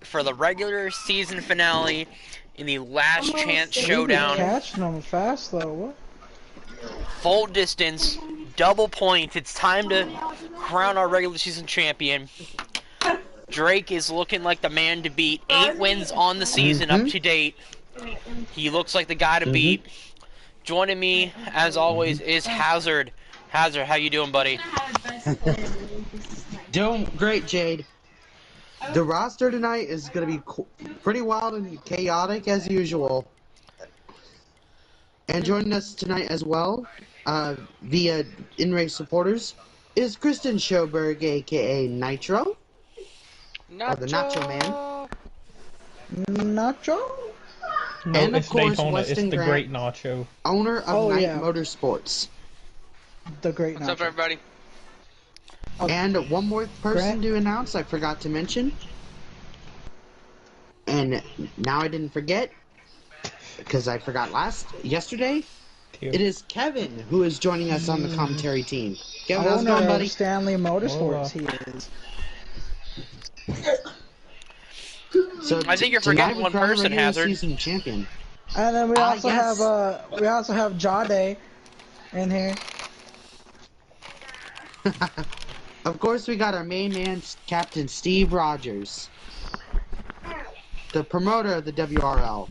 for the regular season finale in the last chance He be showdown. catching them fast though. What? Full distance, double points. It's time to crown our regular season champion. Drake is looking like the man to beat. 8 wins on the season up to date. He looks like the guy to beat. Joining me, as always, is Hazard. Hazard, how you doing, buddy? Doing great, Jade. The roster tonight is going to be pretty wild and chaotic as usual. And joining us tonight as well, via in-race supporters, is Kristen Schoberg, a.k.a. Nitro. Or the Nacho Man. Nacho? No, and it's of course, Daytona. Weston It's the Grant, Great Nacho. owner of Knight Motorsports. The Great Nacho. What's up, everybody? And one more person to announce I forgot to mention. And now I didn't forget, because I forgot yesterday. It is Kevin who is joining us on the commentary team. Kevin, how's it going, buddy? Stanley Motorsports, he is. So I think you're forgetting one person, Hazard. Season champion. And then we also have Jade in here. Of course, we got our main man, Captain Steve Rogers, the promoter of the WRL.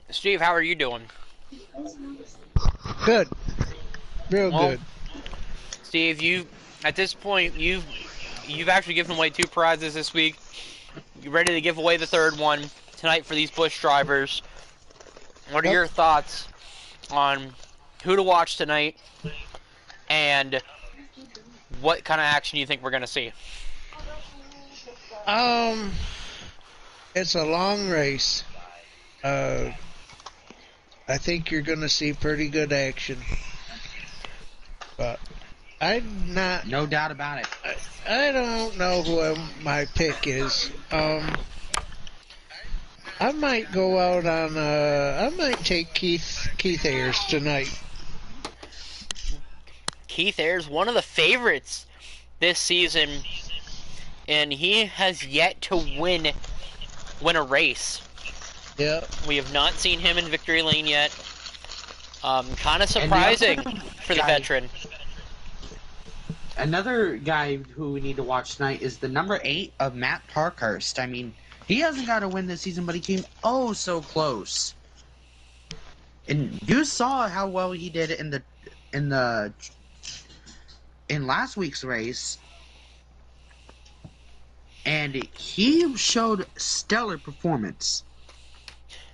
Steve, how are you doing? Good. Real good. Steve, at this point, you've actually given away 2 prizes this week. You're ready to give away the 3rd one tonight for these Busch drivers. What are your thoughts on who to watch tonight and what kind of action you think we're going to see? It's a long race. I think you're going to see pretty good action. But I'm not... No doubt about it. I don't know who my pick is. I might go out on... I might take Keith Ayers tonight. Keith Ayers, one of the favorites this season, and he has yet to win a race. Yeah. We have not seen him in victory lane yet. Kind of surprising for the veteran. Another guy who we need to watch tonight is the number 8 of Matt Parkhurst. I mean, he hasn't got a win this season, but he came oh so close. And you saw how well he did in last week's race, and he showed stellar performance.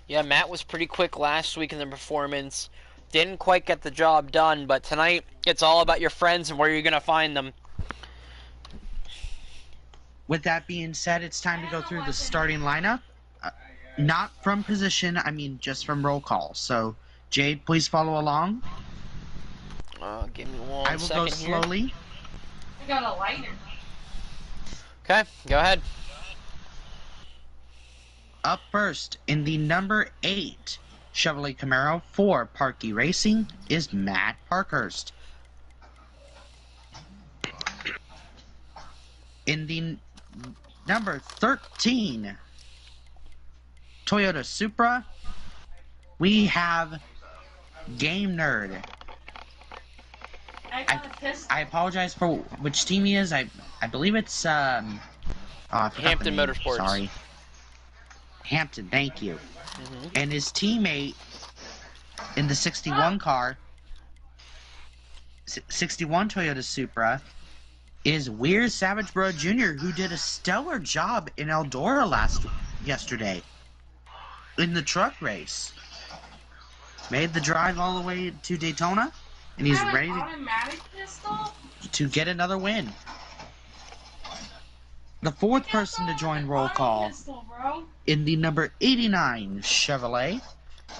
Yeah, Matt was pretty quick last week in the performance. Didn't quite get the job done, but tonight it's all about your friends and where you're going to find them. With that being said, it's time to go through the starting lineup. Not from position, I mean just from roll call. So, Jade, please follow along. Give me one I will go slowly. Here. I got a lighter. Okay, go ahead. Up first, in the number 8 Chevrolet Camaro for Park Iracing is Matt Parkhurst. In the number 13 Toyota Supra, we have Game Nerd. I apologize for which team he is. I believe it's Hampton Motorsports. Sorry. Hampton, thank you. And his teammate in the 61 car, 61 Toyota Supra, is Weir Savage Bro Jr., who did a stellar job in Eldora yesterday in the truck race. Made the drive all the way to Daytona, and he's ready to get another win. The 4th person to join roll call in the number 89 Chevrolet,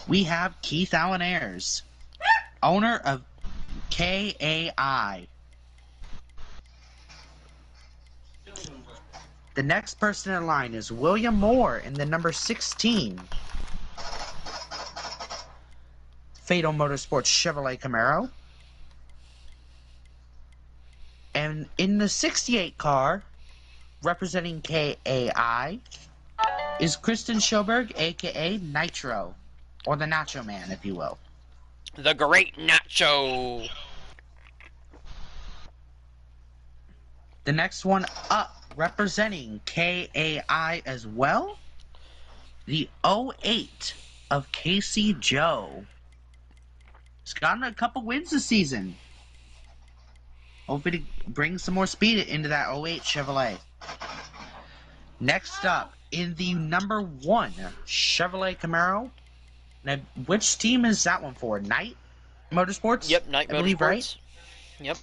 we have Keith Allen Ayers, owner of KAI. The next person in line is William Moore in the number 16 Fatal Motorsports Chevrolet Camaro. And in the 68 car, representing KAI, is Kristen Schoberg, aka Nitro, or the Nacho Man, if you will. The Great Nacho. The next one up, representing KAI as well, the 08 of Casey Joe. He's gotten a couple wins this season. Hoping to bring some more speed into that 08 Chevrolet. Next up, in the number 1 Chevrolet Camaro. Now, which team is that one for? Knight Motorsports? Yep, Knight I believe, Motorsports. right? Yep.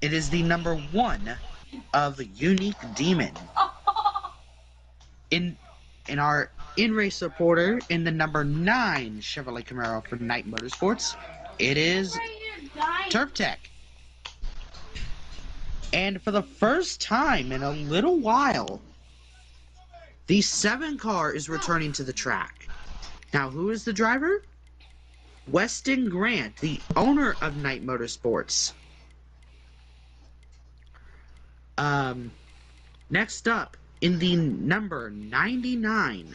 It is the number 1 of Unique Demon. In our in-race supporter, in the number 9 Chevrolet Camaro for Knight Motorsports, it is Turf Tech. And for the first time in a little while, the 7 car is returning to the track. Now, who is the driver? Weston Grant, the owner of Knight Motorsports. Next up, in the number 99,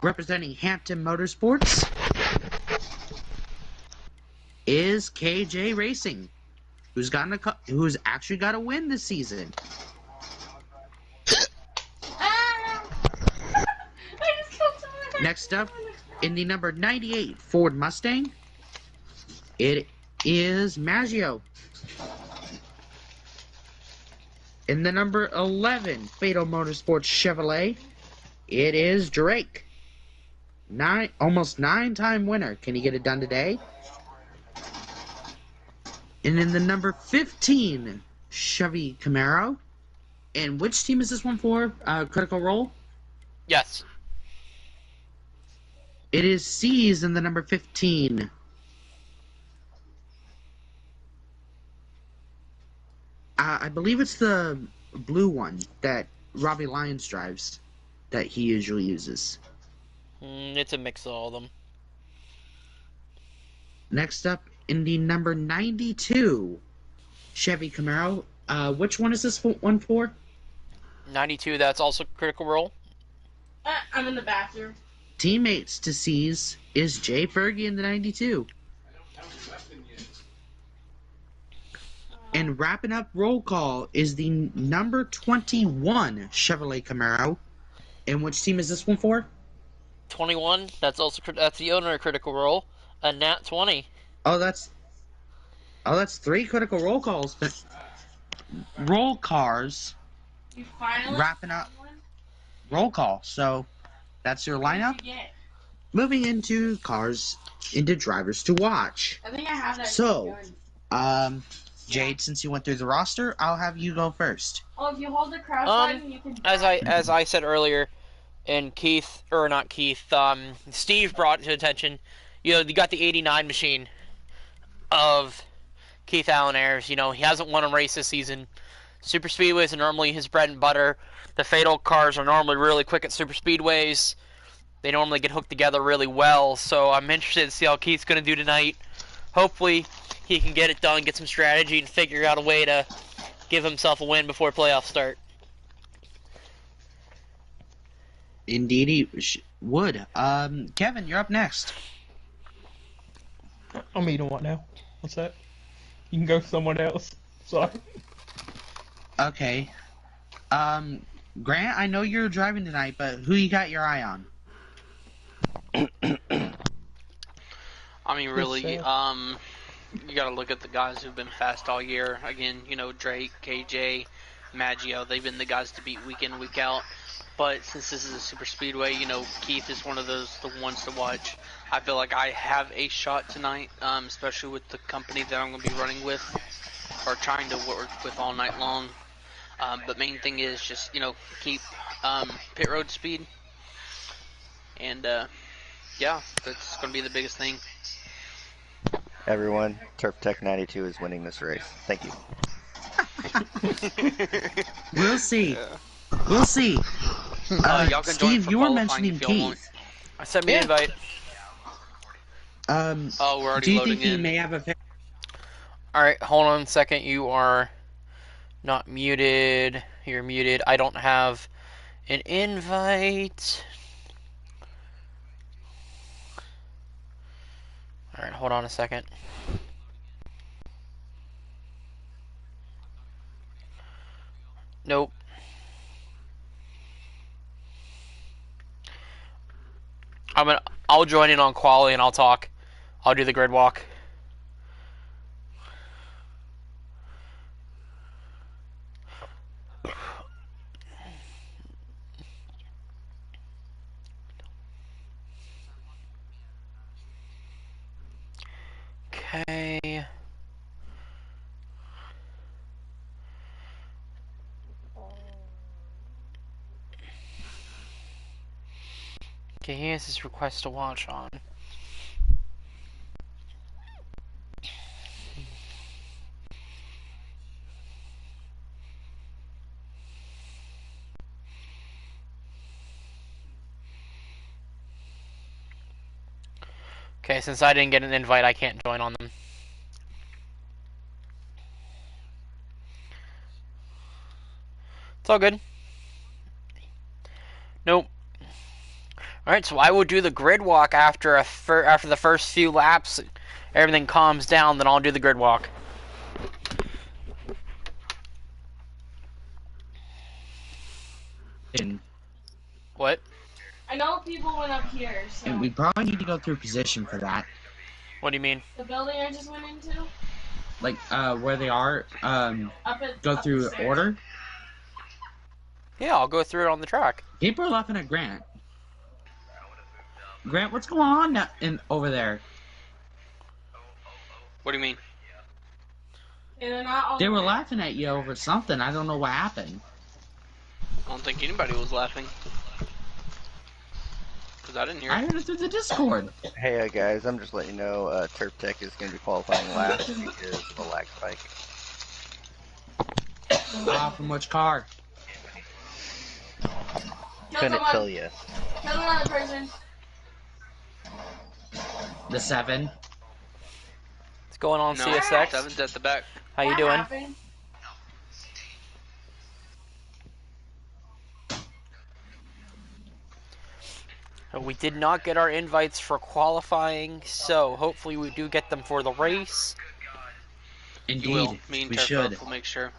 representing Hampton Motorsports, is KJ Racing, who's actually got a win this season. Next up, in the number 98 Ford Mustang, it is Maggio. In the number 11 Fatal Motorsports Chevrolet, it is Drake. Almost 9-time winner. Can he get it done today? And in the number 15 Chevy Camaro, and which team is this one for? Critical Role? Yes. It is C's in the number 15. I believe it's the blue one that Robbie Lyons drives that he usually uses. It's a mix of all of them. Next up, in the number 92 Chevy Camaro, which one is this one for? 92, that's also Critical Role. I'm in the bathroom. Teammates to C's is Jay Fergie in the 92. And wrapping up roll call is the number 21 Chevrolet Camaro. And which team is this one for? 21, that's the owner of Critical Role. A Nat 20. Oh, that's 3 critical roll calls. But roll cars. You finally Wrapping up roll call. So that's your lineup. Yeah. Moving into drivers to watch. I think I have that. So, Jade, since you went through the roster, I'll have you go first. Oh, if you hold the crouch button, you can. As I said earlier, and Steve brought to attention, you got the 89 machine of Keith Allen Ayers. He hasn't won a race this season. Super speedways are normally his bread and butter. The Fatal cars are normally really quick at super speedways. They normally get hooked together really well. So I'm interested to see how Keith's going to do tonight. Hopefully he can get it done, get some strategy, and figure out a way to give himself a win before playoffs start. Indeed he would. Kevin, you're up next. I'm eating what now? What's that? You can go with someone else. Sorry. Okay. Grant, I know you're driving tonight, but who you got your eye on? I mean, really, you gotta look at the guys who've been fast all year. Again, Drake, KJ, Maggio, they've been the guys to beat week in, week out. But since this is a super speedway, Keith is one of the ones to watch. I feel like I have a shot tonight, especially with the company that I'm going to be running with, or trying to work with all night long. But main thing is just, keep pit road speed. And, yeah, that's going to be the biggest thing. Everyone, Turf Tech 92 is winning this race. Thank you. We'll see. Yeah. We'll see. Y'all can join Steve, for you were qualifying mentioning if y'all want. Keith. Send me an invite. Oh, we're already Do you loading think he in. may have a... Alright, hold on a second. You are not muted. You're muted. I don't have an invite. Alright, hold on a second. Nope. I'll join in on quali and I'll talk. I'll do the grid walk. Okay. Okay, here's his request to watch on. Okay, since I didn't get an invite, I can't join on them. It's all good. Nope. Alright, so I will do the grid walk after after the first few laps. Everything calms down, then I'll do the grid walk. What? I know people went up here, so... And we probably need to go through position for that. What do you mean? The building I just went into? Like, where they are, go through order? Yeah, I'll go through it on the track. People are laughing at Grant. Grant, what's going on over there? What do you mean? They were laughing at you over something. I don't know what happened. I don't think anybody was laughing. Because I didn't hear it. I heard it through the Discord. Hey guys, I'm just letting you know Turf Tech is going to be qualifying last because of the lag spike. From which car? Couldn't tell you. Kill another person. The 7. What's going on, No, CSX? 7's at the back. How you doing? Happened? We did not get our invites for qualifying, so hopefully we do get them for the race. Indeed, You will. Me and we Turf should. both will make sure.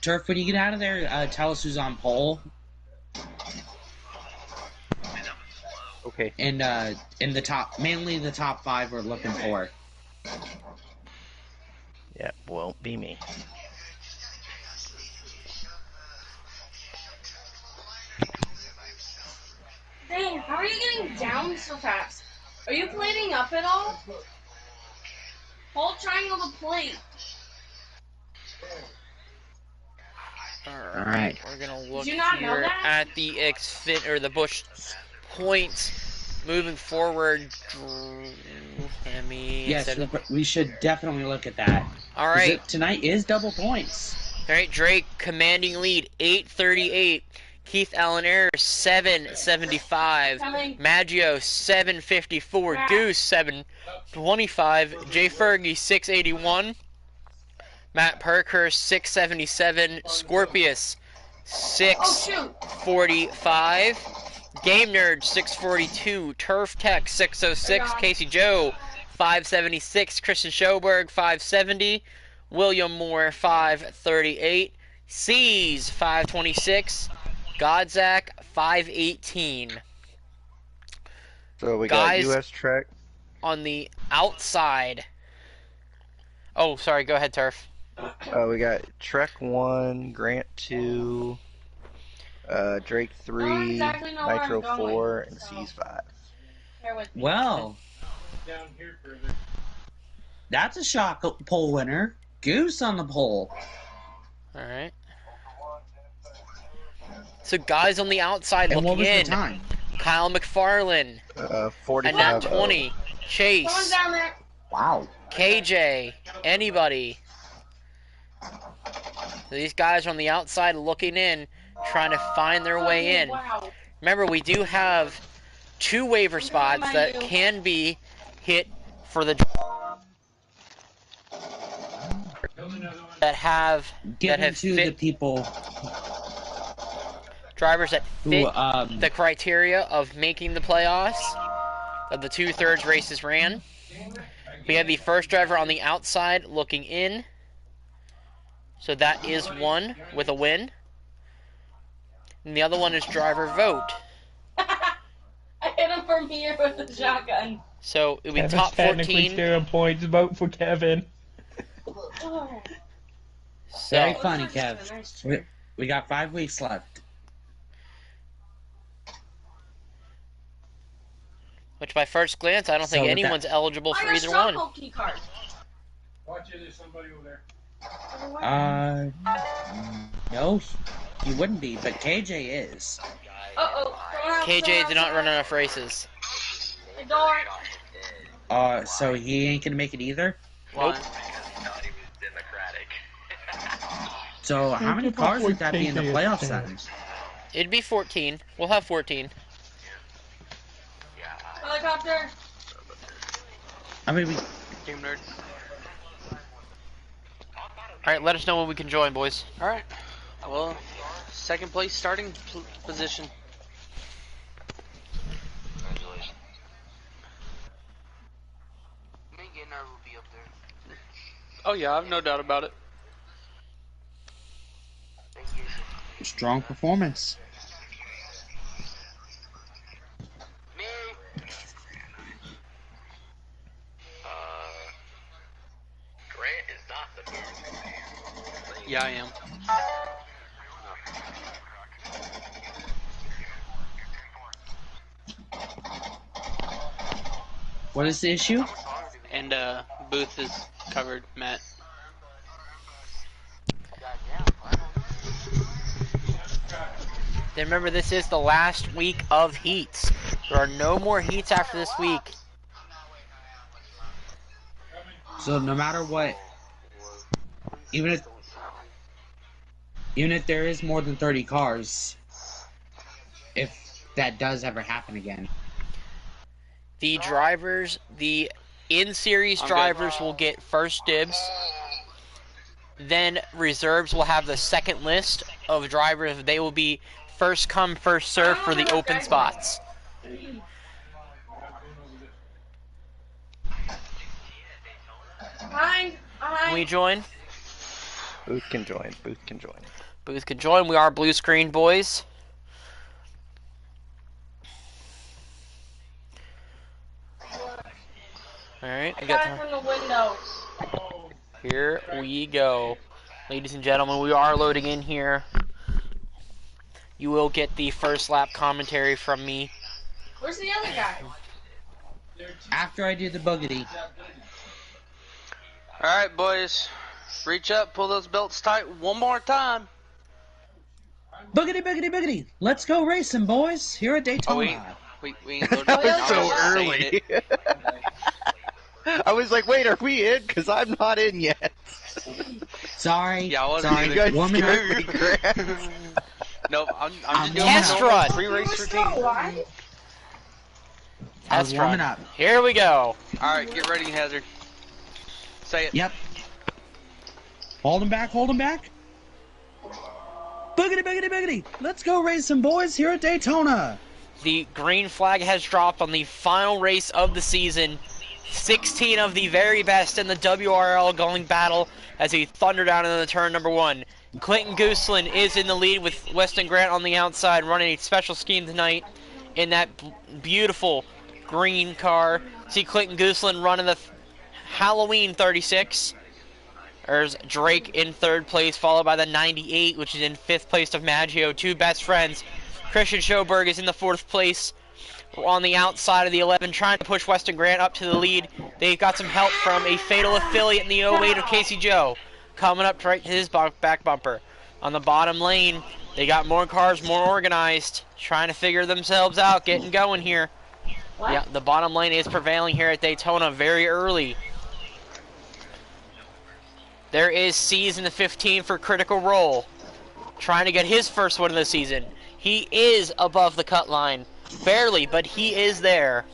Turf, when you get out of there, tell us who's on pole. Okay. And in the top, mainly the top 5 we're looking for. Yeah, won't be me. Dang, how are you getting down so fast? Are you plating up at all? Hold triangle to plate. Alright. We're gonna look Did you not know here that? at the the Busch points moving forward. Yes, we should definitely look at that. All right. Tonight is double points. All right, Drake commanding lead, 8:38. Keith Allen Ayers 7:75. Maggio 7:54. Goose 7:25. Jay Fergie 6:81. Matt Parkhurst 6:77. Scorpius 6:45. Game Nerd 6:42. Turf Tech 6:06. Casey Joe 5:76. Christian Schoberg 5:70. William Moore 5:38. C's 5:26. Godzak 5:18. So we got US Trek on the outside. Oh, sorry. Go ahead, Turf. We got Trek 1, Grant 2, Drake 3, Nitro 4, and C's 5. Well, that's a shock pole winner. Goose on the pole. All right. So guys on the outside and looking what was in. The time? Kyle McFarlane. 45. And now 20. Chase. Someone's down there. Wow. KJ. Anybody. So these guys are on the outside looking in, trying to find their way in. Wow. Remember, we do have 2 waiver spots that can be hit for the that have Given to fit the people drivers that who fit the criteria of making the playoffs of the 2/3 races ran. We have the first driver on the outside looking in. So that is 1 with a win. And the other one is driver vote. I hit him from here with the shotgun. So it would be Kevin's top technically 14. sharing points. Vote for Kevin. Very So, funny, Kev. We got 5 weeks left. which by first glance, I don't think with anyone's eligible for either one. Key card. Watch it, there's somebody over there. No, he wouldn't be, but KJ is. KJ did not run enough races. So he ain't gonna make it either? Nope. So how many cars would that be in the playoffs then? It'd be 14. We'll have 14. Helicopter. I mean, Game nerd. Alright, let us know when we can join, boys. Alright. Well, second place starting position. Congratulations. Me and Gaynard will be up there. Oh yeah, I have no doubt about it. Thank you. strong performance. Me. Grant is not the booth. Yeah, I am. What is the issue? And booth is covered, Matt. Then remember, this is the last week of heats. There are no more heats after this week. So no matter what, even if there is more than 30 cars, if that does ever happen again, The drivers, the in-series drivers will get first dibs. Then reserves will have the second list of drivers. They will be first come, first serve for the open spots. Can we join? Booth can join. Booth can join. Booth can join. We are blue screen, boys. Alright, I got from the windows. Here we go. Ladies and gentlemen, we are loading in here. You will get the first lap commentary from me. Where's the other guy? after I do the boogity. Alright, boys. Reach up, pull those belts tight one more time. Boogity, boogity, boogity. Let's go racing, boys. Here at Daytona. We ain't loaded That in. was so early. I was like, wait, are we in? Because I'm not in yet. Sorry. Yeah, I wasn't sorry. either. You guys Warming up. scared me, Grant. Nope, I'm just doing Test my run. pre-race routine. I was Test warming run. up. Here we go. Alright, get ready, Hazard. Say it. Yep. Hold him back, hold him back. Boogity, boogity, boogity. Let's go racing, boys, here at Daytona. The green flag has dropped on the final race of the season. 16 of the very best in the WRL going battle as he thunder down into the turn number 1. Clinton Gooseland is in the lead with Weston Grant on the outside, running a special scheme tonight in that beautiful green car. See Clinton Gooseland running the Halloween 36. There's Drake in 3rd place, followed by the 98, which is in 5th place of Maggio, 2 best friends. Christian Schoberg is in the 4th place on the outside of the 11, trying to push Weston Grant up to the lead. They've got some help from a Fatal affiliate in the 08 of Casey Joe, coming up right to his back bumper. On the bottom lane, they got more cars, more organized, trying to figure themselves out, getting going here. Yeah, the bottom lane is prevailing here at Daytona very early. There is C's in the 15 for Critical Role, trying to get his first one of the season. He is above the cut line. Barely, but he is there.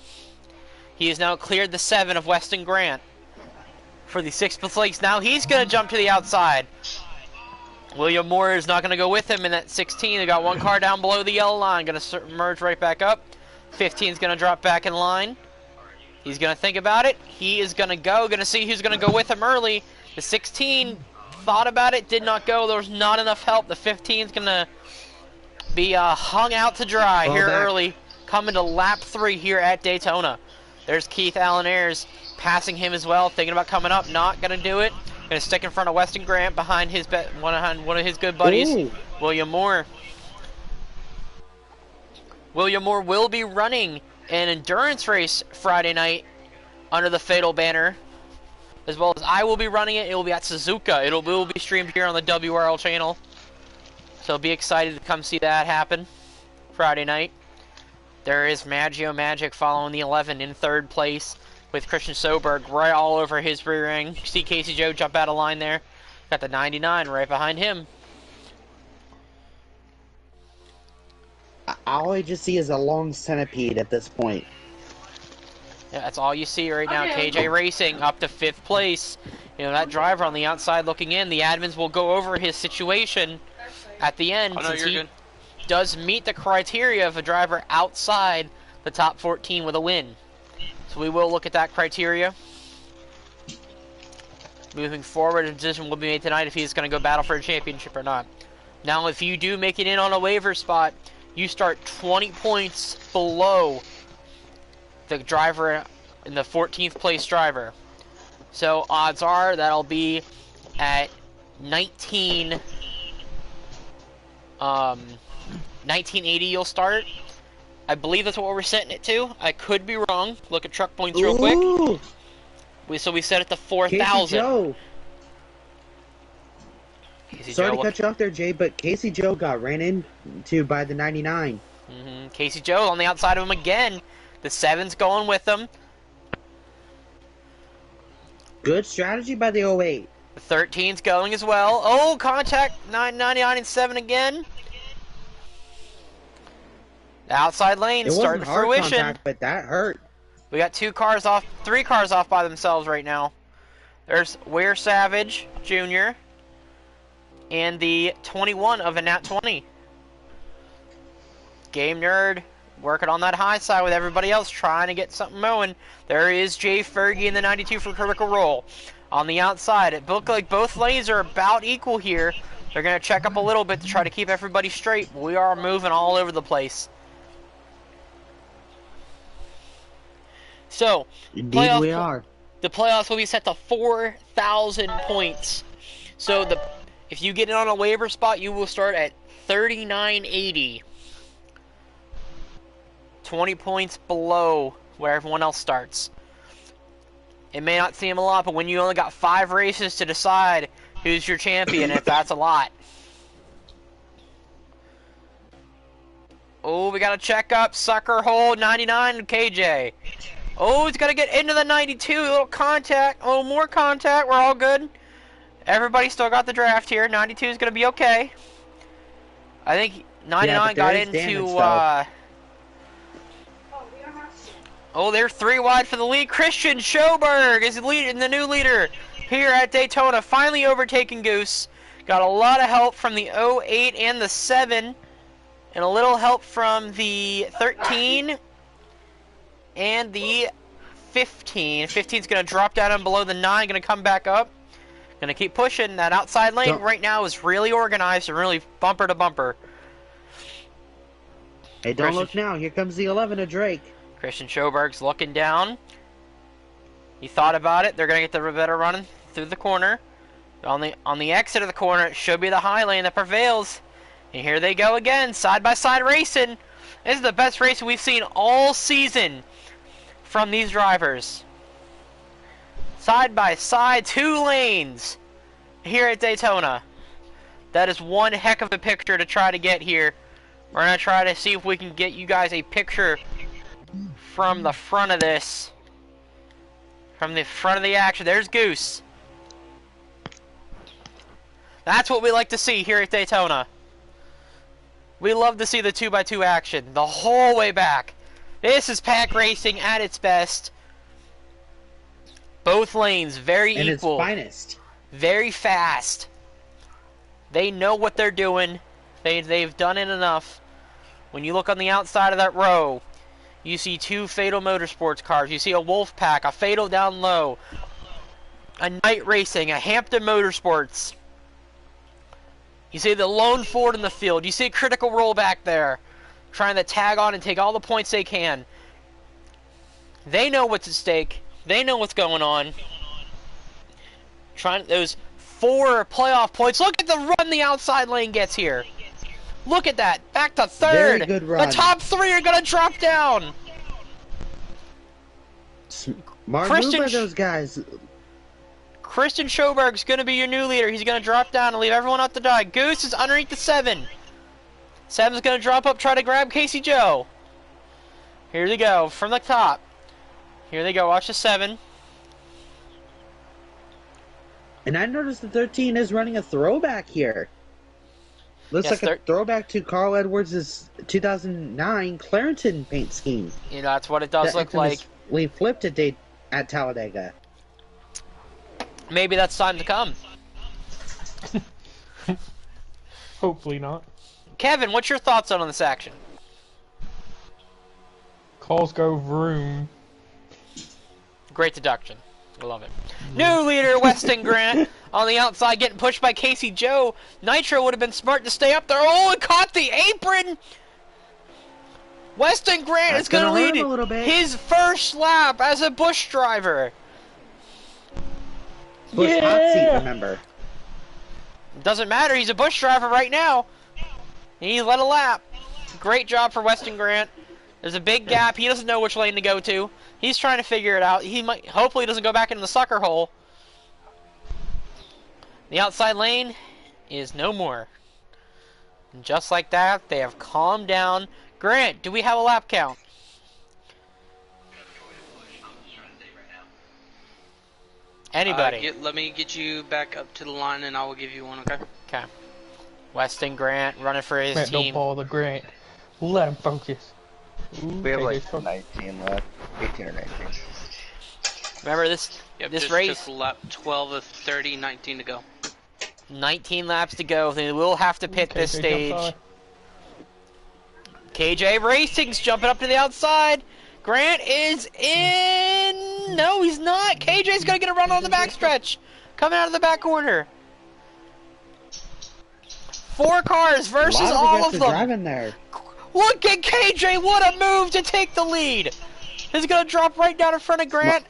He has now cleared the 7 of Weston Grant for the 6th place. Now he's going to jump to the outside. William Moore is not going to go with him in that 16. They got one car down below the yellow line. Going to merge right back up. 15 is going to drop back in line. He's going to think about it. He is going to go. Going to see who's going to go with him early. The 16 thought about it, did not go. There was not enough help. The 15 is going to be hung out to dry here early. Coming to lap 3 here at Daytona. There's Keith Allen Ayers passing him as well. Thinking about coming up. Not going to do it. Going to stick in front of Weston Grant behind his one of his good buddies, Ooh. William Moore. William Moore will be running an endurance race Friday night under the Fatal banner, as well as I will be running it. It will be at Suzuka. It will be streamed here on the WRL channel. So be excited to come see that happen Friday night. There is Maggio Magic following the 11 in 3rd place with Christian Soberg right all over his rear end. See Casey Joe jump out of line there. Got the 99 right behind him. All I just see is a long centipede at this point. Yeah, that's all you see right now. KJ Racing up to 5th place. You know, that driver on the outside looking in. The admins will go over his situation at the end. Oh, no, you're good. Does meet the criteria of a driver outside the top 14 with a win. So we will look at that criteria. Moving forward, a decision will be made tonight if he's going to go battle for a championship or not. Now, if you do make it in on a waiver spot, you start 20 points below the driver in the 14th place driver. So odds are that'll be at 1980 you'll start. I believe that's what we're setting it to. I could be wrong. Look at truck points real quick. So we set it to 4,000. Sorry to cut you off there, Jay, but Casey Joe got ran into by the 99. Casey Joe on the outside of him again. The 7's going with him. Good strategy by the 08. The 13's going as well. Oh, contact 999 and 7 again. The outside lane starting to fruition. Contact, but that hurt. We got 3 cars off by themselves right now. There's Ware Savage Jr. and the 21 of a Nat 20. Game Nerd working on that high side with everybody else trying to get something going. There is Jay Fergie in the 92 for Critical Role. On the outside, it looked like both lanes are about equal here. They're going to check up a little bit to try to keep everybody straight. We are moving all over the place. So, indeed we are. The playoffs will be set to 4,000 points. So if you get in on a waiver spot, you will start at 3980. 20 points below where everyone else starts. It may not seem a lot, but when you only got 5 races to decide who's your champion, if that's a lot. Oh, we got to check up. Sucker hole 99 KJ. Oh, he's got to get into the 92. A little contact. Oh, more contact. We're all good. Everybody still got the draft here. 92 is going to be okay. I think 99 got into... Oh, they're 3 wide for the lead. Christian Schoberg is the new leader here at Daytona. Finally overtaking Goose. Got a lot of help from the 08 and the 7. And a little help from the 13 and the 15. 15's going to drop down and below the 9. Going to come back up. Going to keep pushing. That outside lane right now is really organized and really bumper to bumper. Hey, don't look now. Here comes the 11 of Drake. Christian Schoberg's looking down. He thought about it. They're going to get the better running through the corner. On the exit of the corner, it should be the high lane that prevails. And here they go again, side-by-side racing. This is the best race we've seen all season from these drivers. Side-by-side, 2 lanes here at Daytona. That is one heck of a picture to try to get here. We're going to try to see if we can get you guys a picture from the front of this. From the front of the action. There's Goose. That's what we like to see here at Daytona. We love to see the 2x2 action the whole way back. This is pack racing at its best. Both lanes very and equal. its finest. Very fast. They know what they're doing. They've done it enough. When you look on the outside of that row, you see 2 Fatal Motorsports cars. You see a Wolf Pack, a Fatal down low, a Night Racing, a Hampton Motorsports. You see the lone Ford in the field. You see a Critical Roll back there, trying to tag on and take all the points they can. They know what's at stake. They know what's going on. Trying those 4 playoff points. Look at the run the outside lane gets here. Look at that. Back to 3rd. Very good run. The top 3 are going to drop down. Smart move by those guys. Christian Schoberg's going to be your new leader. He's going to drop down and leave everyone out to die. Goose is underneath the 7. 7's going to drop up, try to grab Casey Joe. Here they go from the top. Here they go. Watch the 7. And I noticed the 13 is running a throwback here. Looks Yes, like a throwback to Carl Edwards' 2009 Clarington paint scheme. You know, that's what it does look like. We flipped it at Talladega. Maybe that's time to come. Hopefully not. Kevin, what's your thoughts on this action? Calls go vroom. Great deduction. I love it. New leader, Weston Grant, on the outside, getting pushed by Casey Joe. Nitro would have been smart to stay up there. Oh, and caught the apron! Weston Grant is going to lead his first lap as a Busch driver. Busch hot seat, remember. Doesn't matter, he's a Busch driver right now. He led a lap. Great job for Weston Grant. There's a big gap. He doesn't know which lane to go to. He's trying to figure it out. He might, hopefully, doesn't go back into the sucker hole. The outside lane is no more. And just like that, they have calmed down. Grant, do we have a lap count? Anybody? Let me get you back up to the line, and I will give you one. Okay. Okay. Weston Grant running for his Grant, team. don't bother Grant. Let him focus. Ooh, We have like focus. 19 left. 18 or 19. Remember this Yep, this just race? took lap 12 of 30, 19 to go. 19 laps to go. They will have to pit this KJ stage. jumps high. KJ Racing's jumping up to the outside. Grant is in. No, he's not. KJ's gonna get a run on the backstretch. Coming out of the back corner. 4 cars versus all of them. Driving there. Look at KJ. What a move to take the lead. He's gonna drop right down in front of Grant.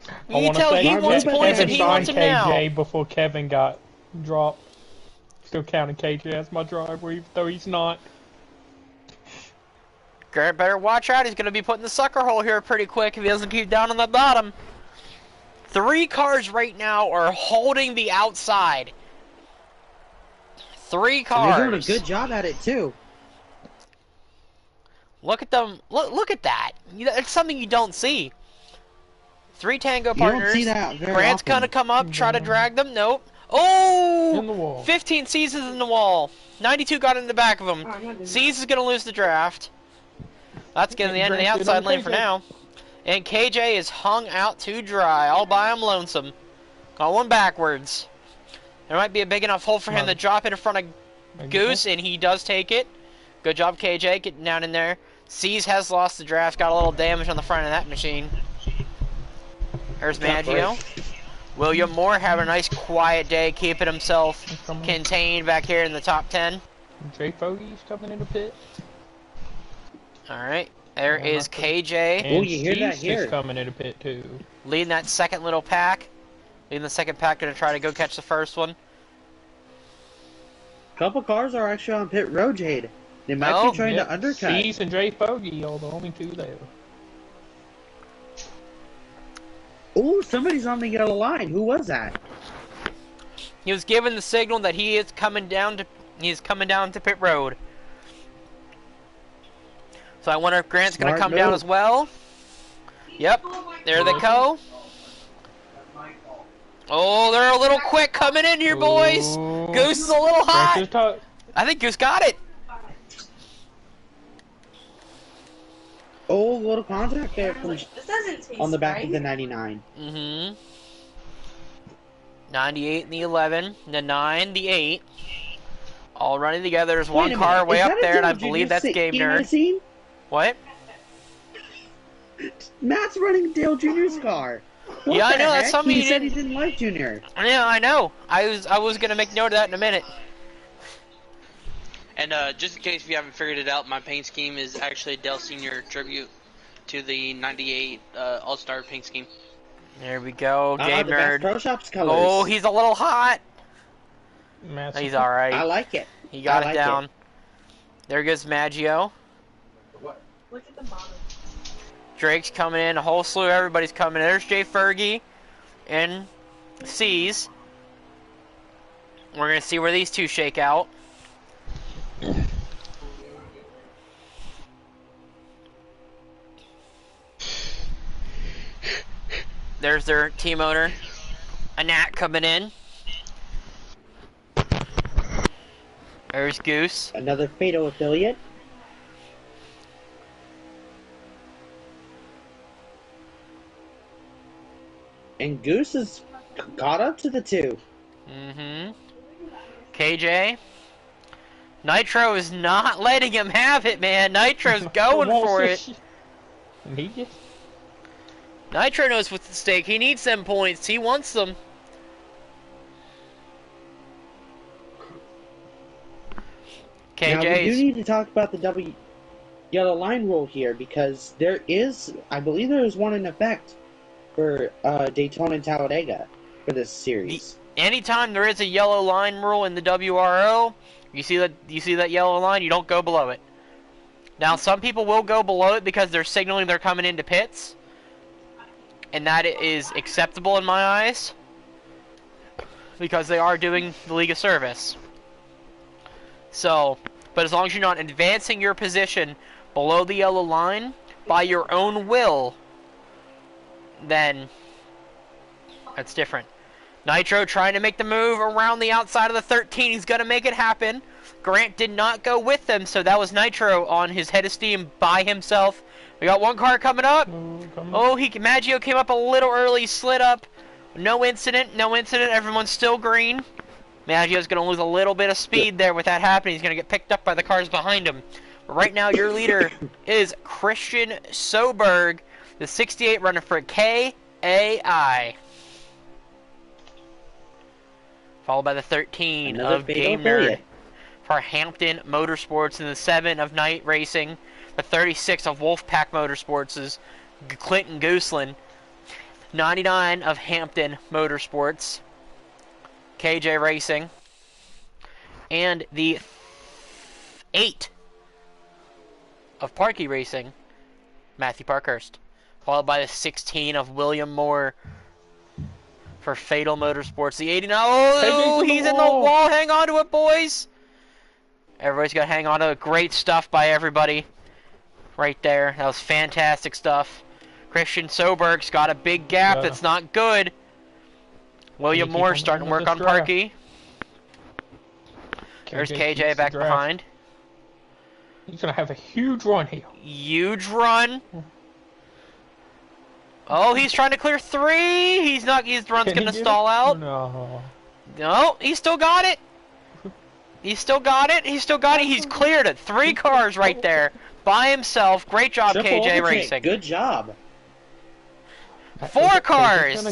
I You wanna tell say he wants Kevin points and he signed wants them now. KJ before Kevin got dropped. Still counting KJ as my driver, even though he's not. Grant better watch out. He's going to be put in the sucker hole here pretty quick if he doesn't keep down on the bottom. 3 cars right now are holding the outside. 3 cars. And they're doing a good job at it, too. Look at them. Look at that. It's something you don't see. 3 Tango partners. You don't see that very Grant's often. going to come up, try to drag them. Nope. Oh! In the wall. 15 C's in the wall. 92 got in the back of him. C's is going to lose the draft. That's getting the end of the outside lane for now. And KJ is hung out to dry, all by him lonesome. Going backwards. There might be a big enough hole for him to drop it in front of Goose, and he does take it. Good job, KJ, getting down in there. C's has lost the draft, got a little damage on the front of that machine. There's Maggio. William Moore having a nice quiet day, keeping himself contained back here in the top 10. Jay Fogey's coming in the pit. Alright, there is KJ. And you hear that Steve's here. just coming in the pit too. Leading that second little pack. Leading the second pack, gonna try to go catch the first one. A couple cars are actually on pit road, Jade. They might be trying to undercut. Steve's and Jay Fogey are the only 2 there. Ooh, somebody's on the yellow line. Who was that? He was given the signal that he is coming down to pit road. So I wonder if Grant's going to come down as well. Yep, there they go. Oh, they're a little quick coming in here, boys. Ooh. Goose is a little hot. I think Goose got it. Oh, little contact there from, This doesn't taste on the back right. of the 99. Mm-hmm. 98 and the 11, the 9, the 8. All running together. There's one car way up there, and I believe that's Game Nerd. What? Matt's running Dale Jr.'s car. What Yeah, I the know. heck? That's something He you said didn't. he didn't like Junior. Yeah, I know. I was gonna make note of that in a minute. And just in case you haven't figured it out, my paint scheme is actually a Dell Senior tribute to the 98 All-Star paint scheme. There we go, Game the Bass Nerd. Pro Shops colors. Oh, he's a little hot. Massive. He's all right. I like it. He got I it like down. it. There goes Maggio. Look at the bottom. Drake's coming in. A whole slew of everybody's coming in. There's Jay Fergie and C's. We're going to see where these two shake out. There's their team owner, Anat, coming in. There's Goose. Another Fatal affiliate. And Goose has caught up to the two. Mm-hmm. KJ. Nitro is not letting him have it, man. Nitro's going for it. Nitro knows what's at stake. He needs them points. He wants them. Now, we do KJ's. need to talk about the yellow line rule here, because there is, I believe there is one in effect for Daytona and Talladega for this series. Anytime there is a yellow line rule in the WRL, you see that yellow line, you don't go below it. Now, some people will go below it because they're signaling they're coming into pits, and that is acceptable in my eyes because they are doing the League of Service. So, but as long as you're not advancing your position below the yellow line by your own will, then that's different. Nitro trying to make the move around the outside of the 13. He's going to make it happen. Grant did not go with them, so that was Nitro on his head of steam by himself. We got one car coming up. Maggio came up a little early, slid up. No incident. Everyone's still green. Maggio's going to lose a little bit of speed there with that happening. He's going to get picked up by the cars behind him. But right now, your leader is Christian Soberg, the 68 runner for KAI. Followed by the 13 Another of Game Nerd for Hampton Motorsports, and the 7 of Night Racing. The 36 of Wolfpack Motorsports is Clinton Gooseland. 99 of Hampton Motorsports, KJ Racing. And the 8 of Parkey Racing, Matthew Parkhurst. Followed by the 16 of William Moore for Fatal Motorsports. The 89. Oh, he's in the wall. Hang on to it, boys. Everybody's got to hang on to it. Great stuff by everybody right there. That was fantastic stuff. Christian Soberg's got a big gap that's not good. William Moore starting to work on Parkey. There's KJ back behind. He's going to have a huge run here. Huge run. Oh, he's trying to clear 3. He's not. His run's going to stall out. No, he still got it. He's still got it. He's cleared it. 3 cars right there by himself. Great job, KJ Racing. Good job. 4 cars.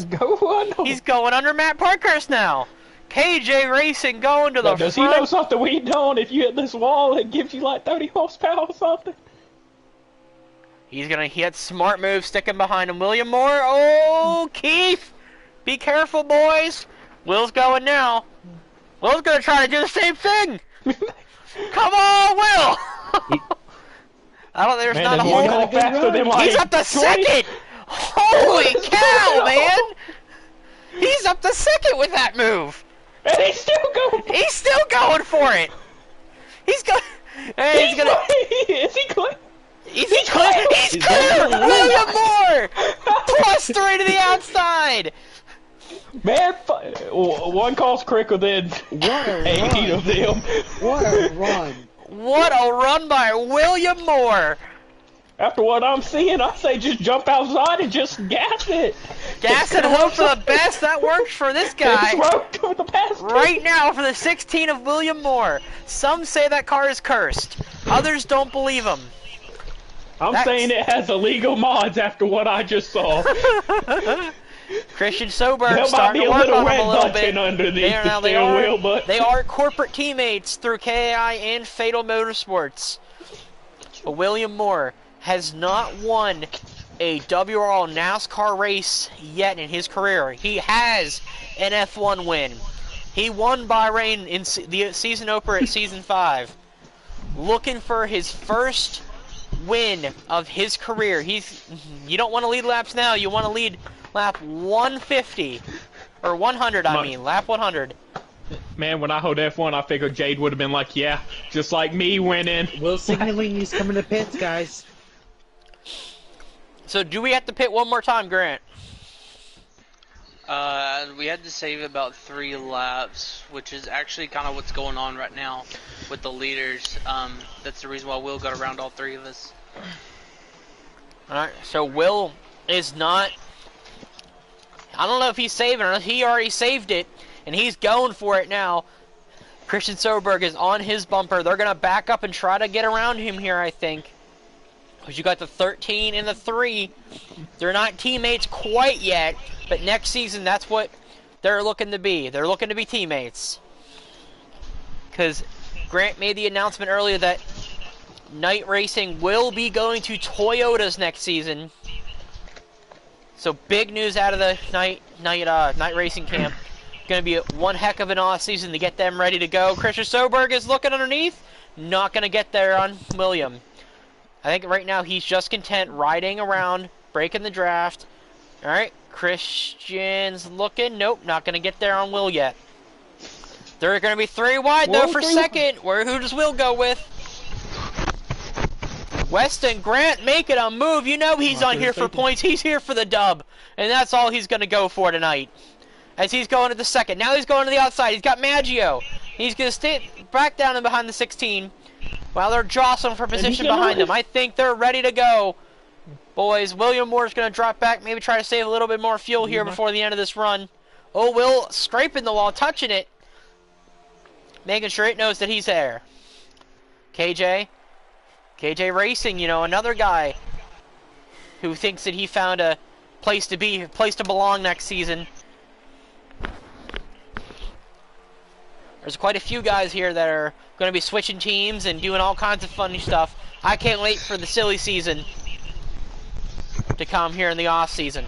He's going under Matt Parkhurst now. KJ Racing going to the front. Does he know something we don't? If you hit this wall, it gives you like 30 horsepower or something. He's going to hit smart move sticking behind him. William Moore. Oh, Keith. Be careful, boys. Will's going now. Will's going to try to do the same thing. Come on, Will. There's not a whole... He's up to 2nd. Holy cow, man. He's up to 2nd with that move. And he's still going for it. He's going... Hey, he's going to... Is he clear? He's clear! William Moore! +3 to the outside! Man, one calls quicker than What a 8 of them. What a run! What a run by William Moore! After what I'm seeing, I say just jump outside and just gas it. Gas and hope for the best. That works for this guy. With the past Right now for the 16 of William Moore. Some say that car is cursed. Others don't believe him. I'm saying it has illegal mods after what I just saw. Christian Soberg starting to work on him a little bit. They are corporate teammates through KAI and Fatal Motorsports. But William Moore has not won a WRL NASCAR race yet in his career. He has an F1 win. He won Bahrain in the season opener at Season 5. Looking for his first win of his career. You don't want to lead laps now, you want to lead lap 150. Or 100, I mean. Lap 100. Man, when I hold F1, I figured Jade would have been like, yeah, just like me winning. Will signaling he's coming to pits, guys. So do we have to pit one more time, Grant? We had to save about 3 laps, which is actually kind of what's going on right now with the leaders. That's the reason why Will got around all 3 of us. Alright, so Will is not... I don't know if he's saving or not. He already saved it, and he's going for it now. Christian Soberg is on his bumper. They're going to back up and try to get around him here, I think. Because you got the 13 and the 3. They're not teammates quite yet, but next season that's what they're looking to be. They're looking to be teammates. Because Grant made the announcement earlier that Night Racing will be going to Toyotas next season. So big news out of the Night Racing camp. Going to be one heck of an off season to get them ready to go. Christian Soberg is looking underneath. Not going to get there on William. I think right now he's just content riding around, breaking the draft. Alright, Christian's looking. Nope, not going to get there on Will yet. They're going to be 3 wide though for second. Who does Will go with? Weston Grant making a move. You know he's on here for points. He's here for the dub. And that's all he's going to go for tonight. As he's going to the second. Now he's going to the outside. He's got Maggio. He's going to stay back down and behind the 16. While they're jostling for position behind them. I think they're ready to go. Boys, William Moore's going to drop back. Maybe try to save a little bit more fuel here before the end of this run. Oh, Will scraping the wall, touching it. Making sure it knows that he's there. KJ Racing, you know, another guy who thinks that he found a place to be, a place to belong next season. There's quite a few guys here that are going to be switching teams and doing all kinds of funny stuff. I can't wait for the silly season to come here in the off season.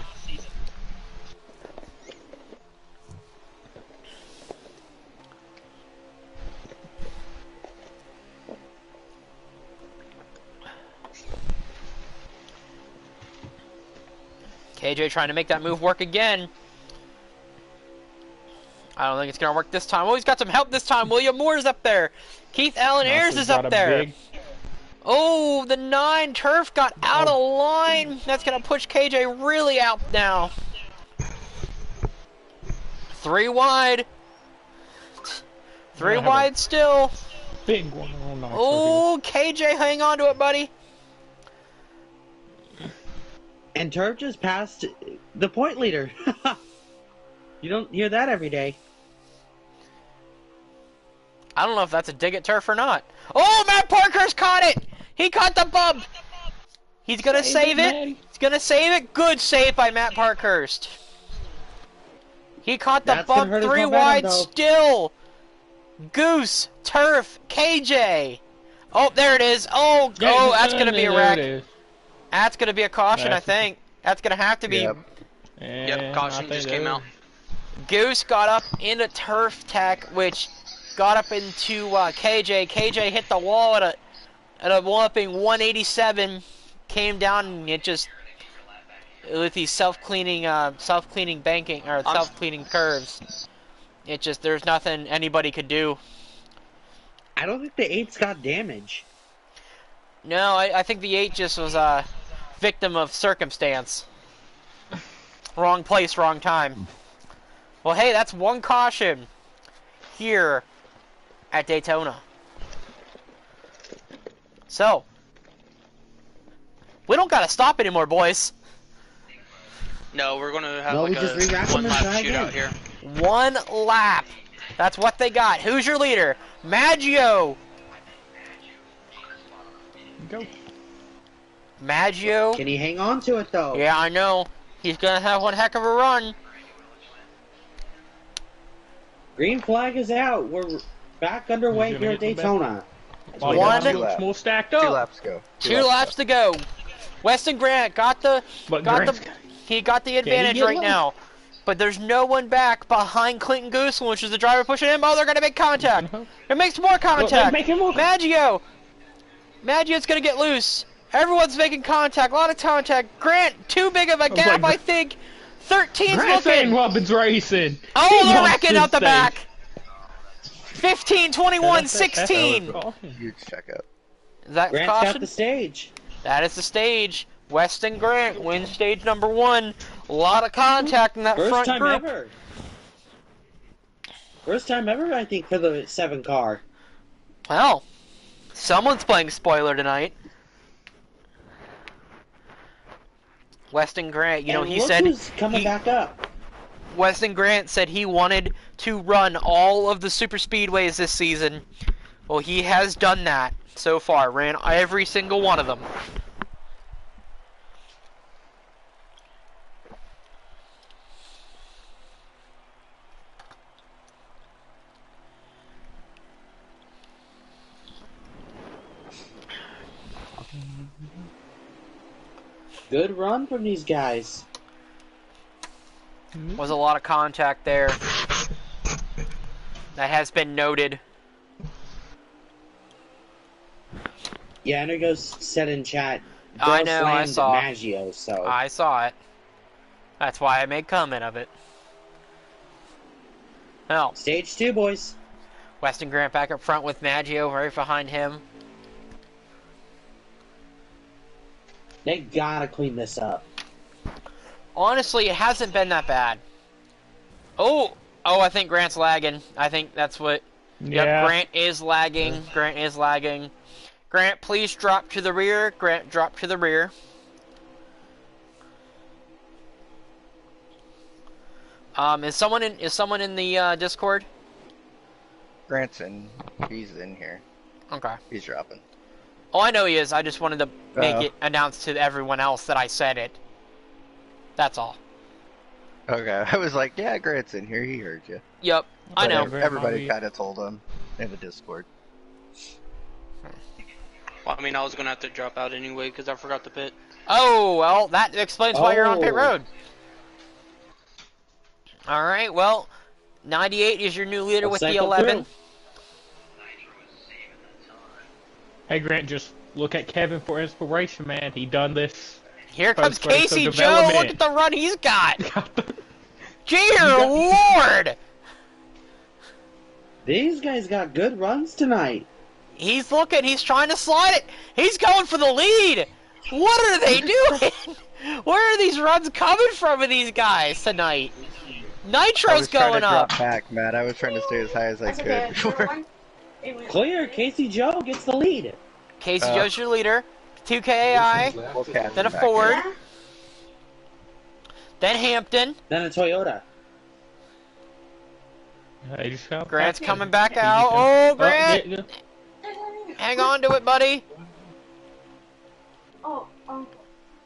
KJ trying to make that move work again. I don't think it's going to work this time. Oh, he's got some help this time. William Moore's up there. Keith Allen Ayers is up there. Oh, the 9 turf got out of line. That's going to push KJ really out now. 3 wide. 3 wide still. Big one. Oh, KJ, hang on to it, buddy. And Turf just passed the point leader. You don't hear that every day. I don't know if that's a dig at Turf or not. Oh, Matt Parker's caught it! He caught the bump! He's gonna save it. He's gonna save it. Good save by Matt Parkhurst. He caught the bump 3 wide still. Goose, Turf, KJ. Oh, there it is. Oh, that's gonna be a wreck. That's gonna be a caution, I think. That's gonna have to be. Yep, caution just came out. Goose got up into Turf Tech, which got up into KJ. KJ hit the wall at a whopping 187. Came down and it just with these self-cleaning banking or self-cleaning curves. It just there's nothing anybody could do. I don't think the 8's got damage. No, I think the 8 just was a victim of circumstance. Wrong place, wrong time. Well, hey, that's one caution here at Daytona. So, we don't gotta stop anymore, boys. No, we're gonna have No, like we just re-wrap a them and one-lap try shootout again. here. 1 lap. That's what they got. Who's your leader? Maggio. Go. Maggio. Can he hang on to it though? Yeah, I know. He's gonna have one heck of a run. Green flag is out. We're back underway He's here gonna at hit the Daytona. Oh, One. you got too much more stacked 2 up. laps go. 2 laps to go. Weston Grant got the But got Grant's- the he got the advantage get right low? now. But there's no one back behind Clinton Goosen, which is the driver pushing him. Oh, they're gonna make contact. It makes more contact. making more- Maggio's gonna get loose. Everyone's making contact. A lot of contact. Grant, too big of a gap, I think. 13's Grant's looking. and Robin's racing. Oh, He they're wants wrecking this out the thing. back. 15, 21, That's 16. Huge checkup. Is that Grant's got caution? the stage. That is the stage. Weston Grant wins stage number 1. A lot of contact in that First front time group. ever. First time ever, I think, for the 7 car. Well, someone's playing spoiler tonight. Weston Grant, you know, And he look said who's coming back up. Weston Grant said he wanted to run all of the super speedways this season. Well, he has done that so far. Ran every single one of them. Good run from these guys. Was a lot of contact there. That has been noted. Yeah, and it goes said in chat. I Bill know, I slammed saw. Maggio, so. I saw it. That's why I made comment of it. Well, Stage 2, boys. Weston Grant back up front with Maggio right behind him. They gotta clean this up. Honestly, it hasn't been that bad. Oh, I think Grant's lagging. I think that's what. Yeah. Yep, Grant is lagging. Grant is lagging. Grant, please drop to the rear. Grant, drop to the rear. Is someone in the Discord? Grant's in. He's in here. Okay. He's dropping. Oh, I know he is. I just wanted to make Uh-oh. it announced to everyone else that I said it. That's all. Okay, I was like, yeah, Grant's in here. He heard you. Yep, I But know. Everybody kind of told him in the Discord. Well, I mean, I was gonna have to drop out anyway because I forgot the pit. Oh, well, that explains why you're on pit Oh. road. All right, well, 98 is your new leader with the Cycle 11. through. Hey Grant, just look at Kevin for inspiration, man. He done this. Here comes Post-race Casey of Joe. development. Look at the run he's got. Dear Lord. These guys got good runs tonight. He's looking. He's trying to slide it. He's going for the lead. What are they doing? Where are these runs coming from with these guys tonight? I Nitro's was trying going to up. drop back, Matt. I was trying to stay as high as I That's could okay. before. Clear. Casey Joe gets the lead. Casey Joe's your leader. 2 KAI. We'll catch Then a him back Ford. here. Then Hampton. Then a Toyota. Hey, just got Grant's back. coming back out. Oh, Grant. yeah. Hang on to it, buddy. Oh,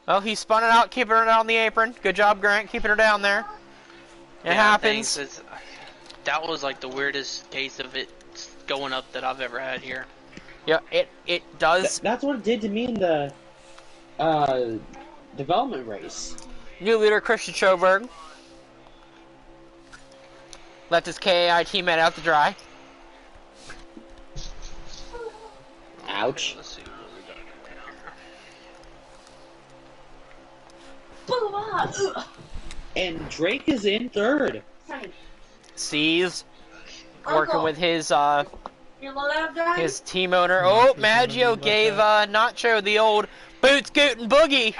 Oh, he spun it out, keeping it on the apron. Good job, Grant, keeping her down there. It Yeah, happens. thanks. That was like the weirdest case of it going up that I've ever had here. Yeah, it does. That's what it did to me in the development race. New leader Christian Schoberg left his KAI teammate out to dry. Ouch. Let's see what we got here. And Drake is in third. Sees working with his his team owner. Oh, Maggio gave Nacho the old boot scoot and boogie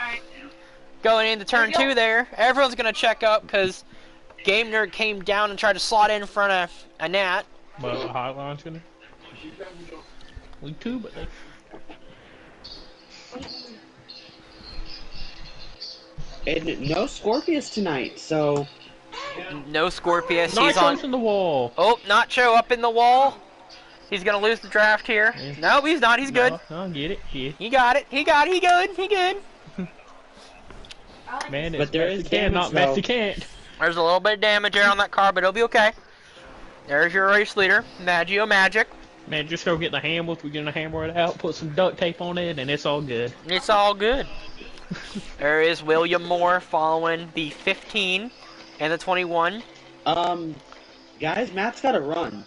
going into turn 2 there. Everyone's gonna check up because Game Nerd came down and tried to slot in front of a Nat. But the hotline's gonna. We too, but they. And no Scorpius tonight, so. No Scorpius. Nacho's He's on in the wall. Oh, Nacho up in the wall. He's gonna lose the draft here. Yeah. No, he's not. He's good. No, get it. He got it. He got it. He good. He good. Man, it's But there is Mexican, not damage, though. Mexican. There's a little bit of damage there on that car, but it'll be okay. There's your race leader, Maggio Magic. Man, just go get the hammer. We're gonna hammer it out, put some duct tape on it, and it's all good. It's all good. There is William Moore following the 15 and the 21. Guys, Matt's got to run.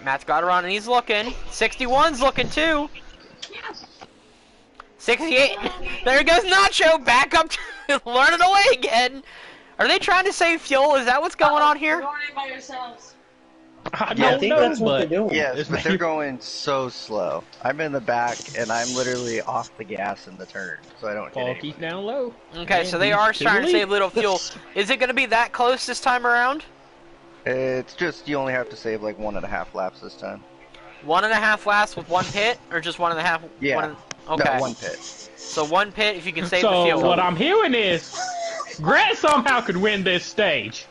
Matt's got to run, and he's looking. 61's looking too. 68. There goes Nacho back up to learning away again. Are they trying to save fuel? Is that what's going on here? You're already by yourselves. I I don't think know, that's what but they're doing. Yes, but they're going so slow. I'm in the back, and I'm literally off the gas in the turn, so I don't hit Paul anyone. keep down low. Okay, Man, so they he's are to trying to the save lead. little fuel. Is it going to be that close this time around? It's just, you only have to save like 1.5 laps this time. 1.5 laps with one pit, or just 1.5? Yeah. Okay. No, 1 pit. So 1 pit if you can save the So fuel. what I'm hearing is, Grant somehow could win this stage.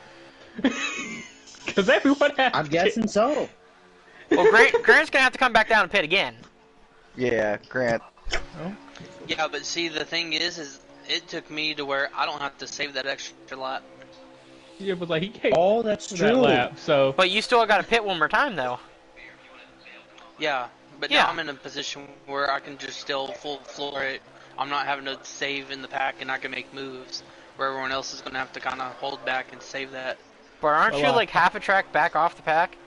Because everyone has I'm guessing so. Well, Grant's going to have to come back down and pit again. Yeah, Grant. Yeah, but see, the thing is it took me to where I don't have to save that extra lap. Yeah, but like he can't Oh, that's that true. lap, so But you still got to pit one more time, though. Yeah, but Yeah. now I'm in a position where I can just still full floor it. I'm not having to save in the pack, and I can make moves where everyone else is going to have to kind of hold back and save that. But aren't you Well, like half a track back off the pack?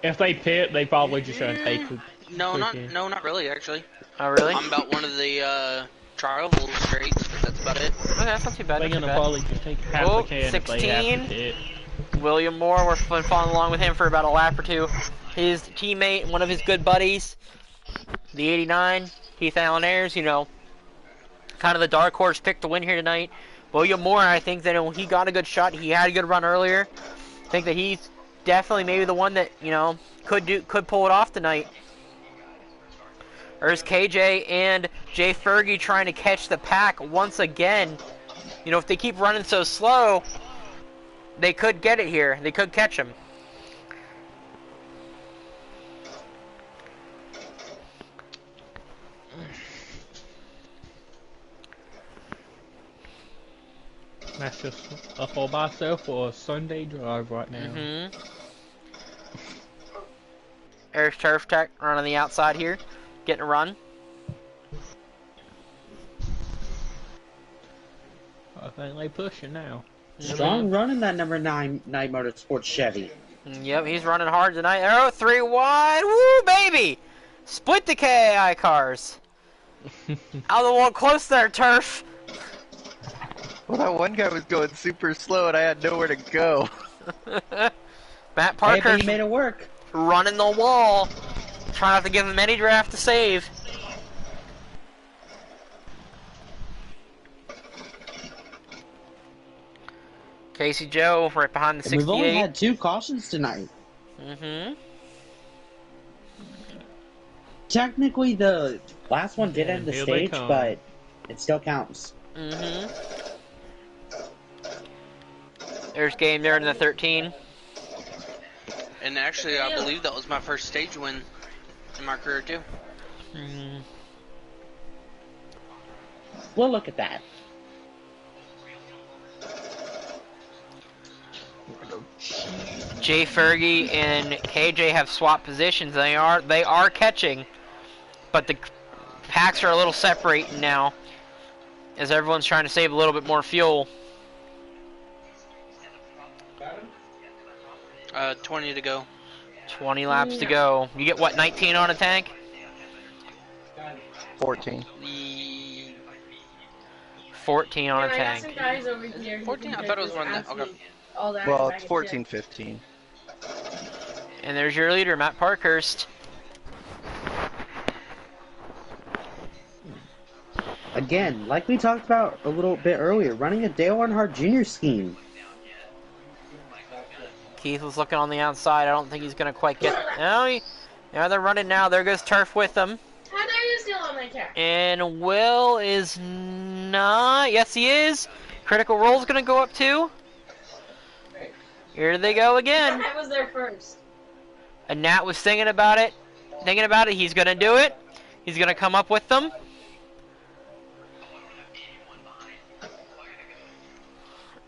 if they pit, they probably just gonna take the No, quick in. not really, actually. Oh, really? I'm about one of the trial straights, but that's about it. Okay, that's not too bad. They're Not too gonna bad. probably just take half Oh, the can if they have 16. to pit. William Moore, we're following along with him for about a lap or two. His teammate, one of his good buddies, the 89, Keith Allen Ayers, you know, kind of the dark horse pick to win here tonight. William Moore, I think that he got a good shot. He had a good run earlier. I think that he's definitely maybe the one that, you know, could pull it off tonight. There's KJ and Jay Fergie trying to catch the pack once again. You know, if they keep running so slow, they could get it here. They could catch him. That's just a full by itself for a Sunday drive right now. Mm-hmm. Eric's Turf Tech running the outside here, getting a run. I think they pushing now. Strong run in that number 9 Night Motorsports Chevy. Yep, he's running hard tonight. Oh, 3 wide. Woo, baby! Split the KAI cars. Out of the wall, close there, Turf. Well, that one guy was going super slow, and I had nowhere to go. Matt Hey, Parker but he made it work. running the wall. Trying not to give him any draft to save. Casey Joe right behind the And we've only 68. had 2 cautions tonight. Mm-hmm. Technically, the last one did end the Here they stage, come. but it still counts. Mm-hmm. There's game there in the 13. And actually, I believe that was my first stage win in my career, too. Mm-hmm. Well, look at that. Jay Fergie and KJ have swapped positions. They are catching, but the packs are a little separating now, as everyone's trying to save a little bit more fuel. 20 to go. 20 laps to go. You get what, 19 on a tank? 14. 14 on a I got tank. some guys over here. 14? I thought it was one that. Okay. All that Well, back it's and 14, 15. And there's your leader, Matt Parkhurst. Again, like we talked about a little bit earlier, running a Dale Earnhardt Jr. scheme. Keith was looking on the outside. I don't think he's going to quite get... No, yeah, they're running now. There goes Turf with them. How are you still on my car? And Will is not... Yes, he is. Critical Role's going to go up too. Here they go again. I was there first. And Nat was thinking about it. He's going to do it. He's going to come up with them.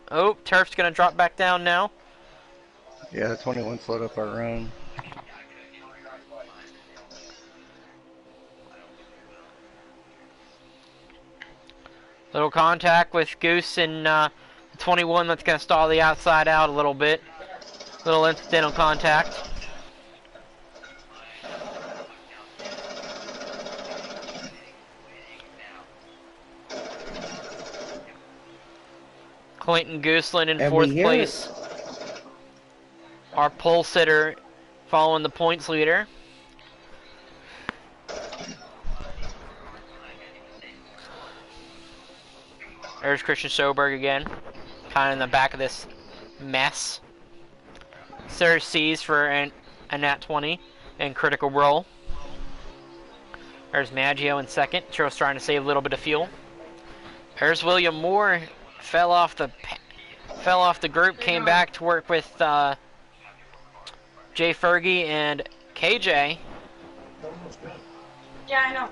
Oh, Turf's going to drop back down now. Yeah, the 21 slowed up our run. Little contact with Goose and 21. That's going to stall the outside out a little bit. Little incidental contact. Clinton Gooseland in fourth place. Our pole sitter following the points leader. There's Christian Soberg again, kind of in the back of this mess. Sarah C's for a nat 20 and critical roll. There's Maggio in second. Chiro's trying to save a little bit of fuel. There's William Moore, fell off the group, came back to work with Jay Fergie and KJ. Yeah, I know.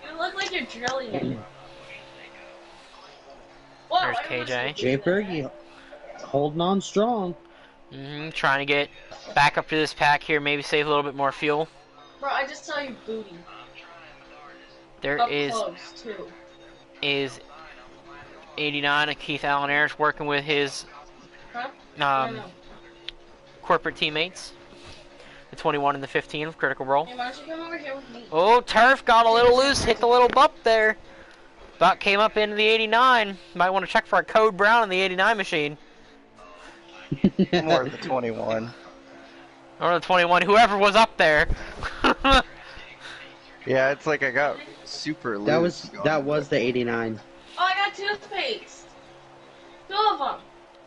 You look like you're drilling it. There's KJ. Jay Fergie holding on strong. Trying to get back up to this pack here, maybe save a little bit more fuel. Bro, I just saw your booty. There Up is close, too. 89 of Keith Allen Ayers working with his corporate teammates. The 21 and the 15 of critical roll. Hey, why don't you come over here with me? Oh, Turf got a little loose, hit the little bump there. About came up into the 89. Might want to check for a code brown in the 89 machine. More of the 21. Or the 21, whoever was up there. Yeah, it's like I got super loose. That was the 89. Oh, I got toothpaste. 2 of them.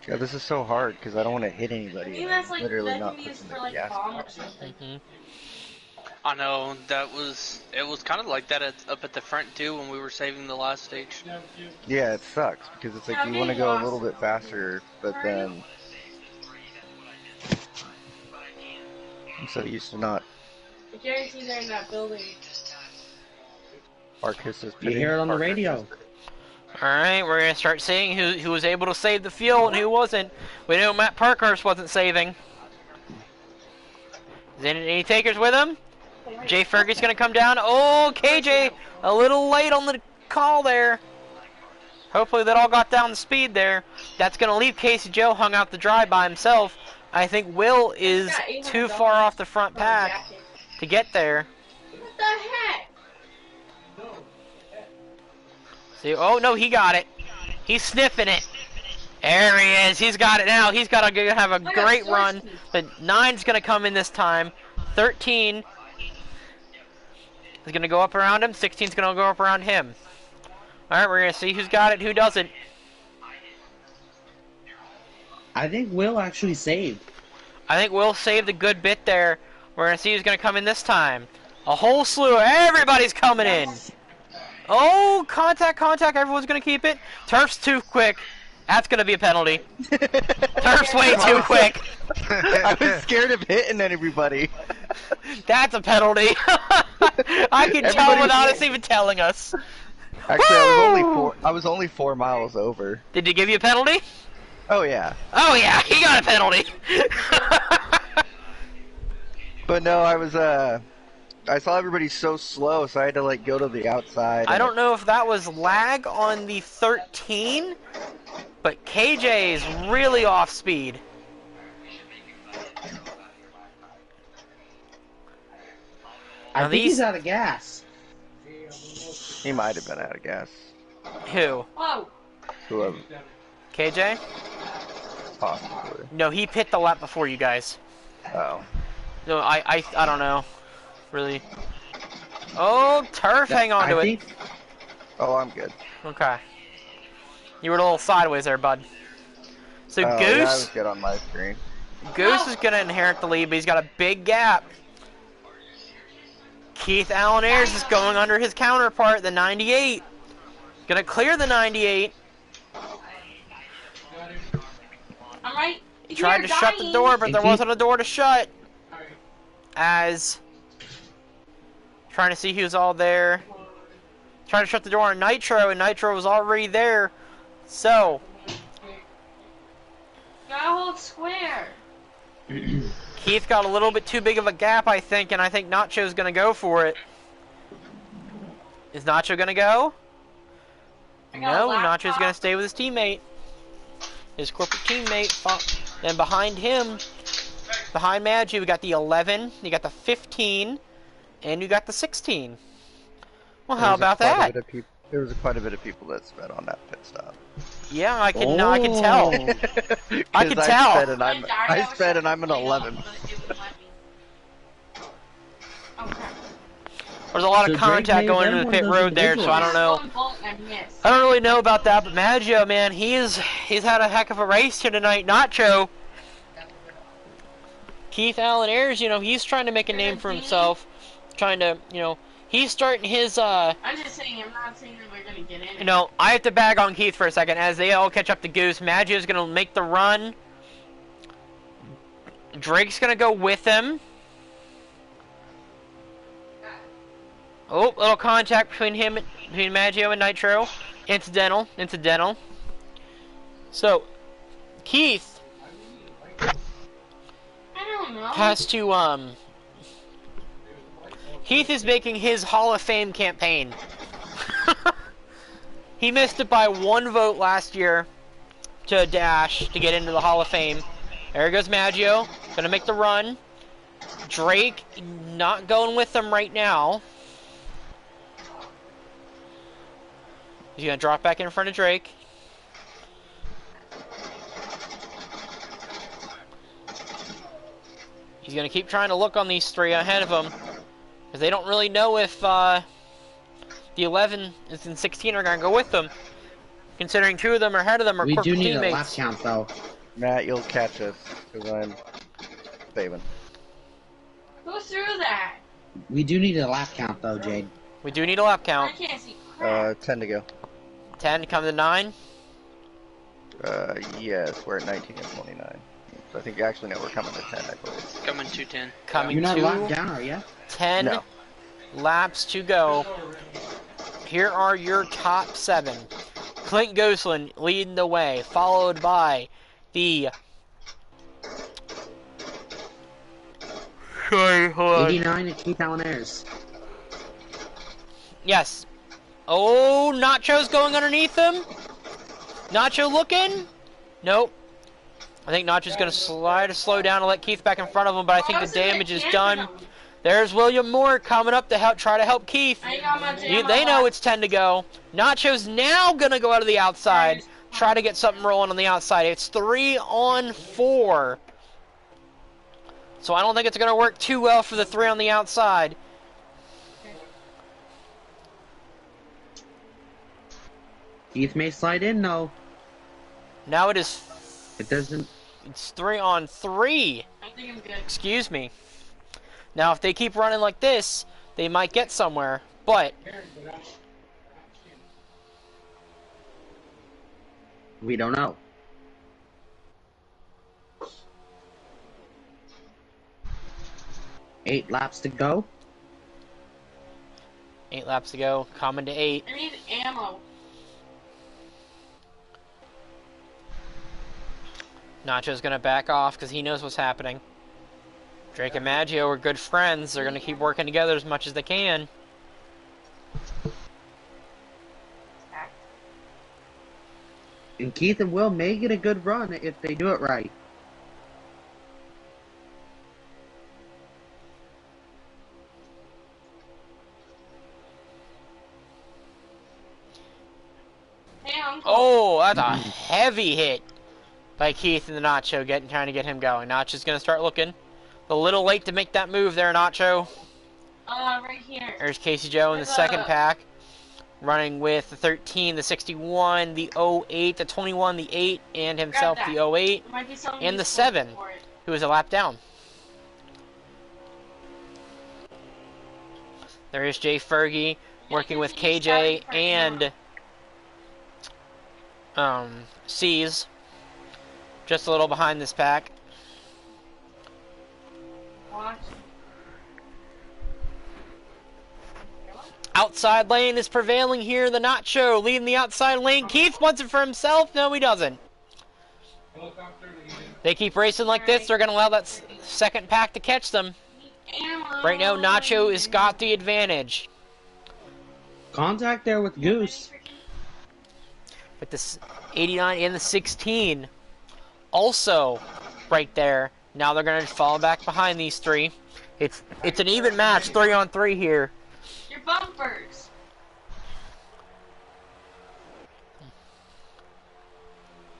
God, this is so hard because I don't want to hit anybody. I think that's like, literally that not can be used pushing for the like gas. bomb or something. I know, it was kind of like that up at the front too when we were saving the last stage. Yeah, it sucks because it's like you want to go a little bit faster, but then I'm so used to not. I guarantee they're in that building. Marcus is You hear it on the radio. Alright, we're going to start seeing who was able to save the fuel and who wasn't. We know Matt Parkhurst wasn't saving. Is any takers with him? Jay Fergie's going to come down. Oh, KJ, a little late on the call there. Hopefully that all got down the speed there. That's going to leave Casey Joe hung out the dry by himself. I think Will is too far off the front pack to get there. What the heck? See, oh no, he got it. He's sniffing it. There he is. He's got it now. He's got to have a great run. But 9's going to come in this time. 13 is going to go up around him. 16's going to go up around him. All right, we're going to see who's got it, who doesn't. I think Will actually saved. I think Will saved a good bit there. We're going to see who's going to come in this time. A whole slew. Everybody's coming in. Oh, contact. Everyone's going to keep it. Turf's too quick. That's going to be a penalty. Turf's way too quick. I was scared of hitting everybody. That's a penalty. I can tell without us even telling us. Actually, I was only 4 miles over. Did he give you a penalty? Oh yeah. Oh yeah, he got a penalty. But no, I saw everybody so slow, so I had to like go to the outside. I don't know if that was lag on the 13, but KJ is really off speed. I think he's out of gas. He might have been out of gas. Who? Oh. Whoever. KJ? Possibly. No, he pit the lap before you guys. Oh. No, I don't know. Really. Oh, Turf, hang on to it. Oh, I'm good. Okay. You were a little sideways there, bud. So Oh, yeah, I was Goose, good on my screen. Goose is gonna inherit the lead, but he's got a big gap. Keith Allen Ayers is going under his counterpart, the 98. Gonna clear the 98. I'm right. He tried to shut the door, but there wasn't a door to shut. As trying to see who's all there. Trying to shut the door on Nitro, and Nitro was already there. So Gotta hold square. Keith got a little bit too big of a gap, I think, and I think Nacho's gonna go for it. Is Nacho gonna go? No, Nacho's gonna stay with his teammate. His corporate teammate. Then behind him, behind Maggi, we got the 11, you got the 15, and you got the 16. Well, how about that? There was quite a bit of people that sped on that pit stop. Yeah, I can tell. I can tell. I sped and I'm an 11. There's a lot of contact going into the pit road there, so I don't know. I don't really know about that, but Maggio, man, he's had a heck of a race here tonight. Nacho, Keith Allen Ayers, you know, he's trying to make a name for himself, trying to, you know, he's starting his. I'm just saying, I'm not saying that we're gonna get in. You know, I have to bag on Keith for a second as they all catch up to Goose. Maggio's gonna make the run. Drake's gonna go with him. Oh, little contact between Maggio and Nitro. Incidental. So, Keith I don't know. has to, Keith is making his Hall of Fame campaign. He missed it by 1 vote last year to dash to get into the Hall of Fame. There goes Maggio. Gonna make the run. Drake not going with them right now. He's gonna drop back in front of Drake. He's gonna keep trying to look on these 3 ahead of him, because they don't really know if the 11 and 16 are gonna go with them, considering 2 of them are ahead of them are corporate teammates. We do need a lap count though. Matt, you'll catch us, because I'm saving. Who threw that? We do need a lap count though, Jade. We do need a lap count. I can't see crap. 10 to go. 10 come to 9. Yes, we're at 19 and 29. So I think actually no, we're coming to 10, I believe. Coming to 10. Coming You're not to locked down, are you? 10 No. laps to go. Here are your top 7. Clint Gosselin leading the way, followed by the... Sorry, hold on. 89 and Keith Allen Ayers. Yes. Oh, Nacho's going underneath him. Nacho looking? Nope. I think Nacho's going to slow down and let Keith back in front of him, but I think the damage is done. There's William Moore coming up to try to help Keith. They know it's 10 to go. Nacho's now going to go out of the outside, try to get something rolling on the outside. It's 3 on 4. So I don't think it's going to work too well for the 3 on the outside. Keith may slide in though. Now it is... It doesn't... It's 3 on 3. I think I'm good. Excuse me. Now, if they keep running like this, they might get somewhere, but... We don't know. Eight laps to go. 8 laps to go, coming to 8. I need ammo. Nacho's going to back off because he knows what's happening. Drake and Maggio are good friends. They're going to keep working together as much as they can. And Keith and Will may get a good run if they do it right. Hey, Uncle. Oh, that's a heavy hit by Keith and the Nacho, trying to get him going. Nacho's going to start looking. A little late to make that move there, Nacho. Right here. There's Casey Joe in the second pack. running with the 13, the 61, the 08, the 21, the 8, and himself the 08, and the 7, who is a lap down. There is Jay Fergie working with KJ and C's, just a little behind this pack. Outside lane is prevailing here. The Nacho leading the outside lane. Keith wants it for himself. No, he doesn't. They keep racing like this. They're going to allow that second pack to catch them. Right now, Nacho has got the advantage. Contact there with Goose. With the 89 and the 16 also right there. Now they're going to fall back behind these three. It's an even match, 3-on-3 here. Your bumpers.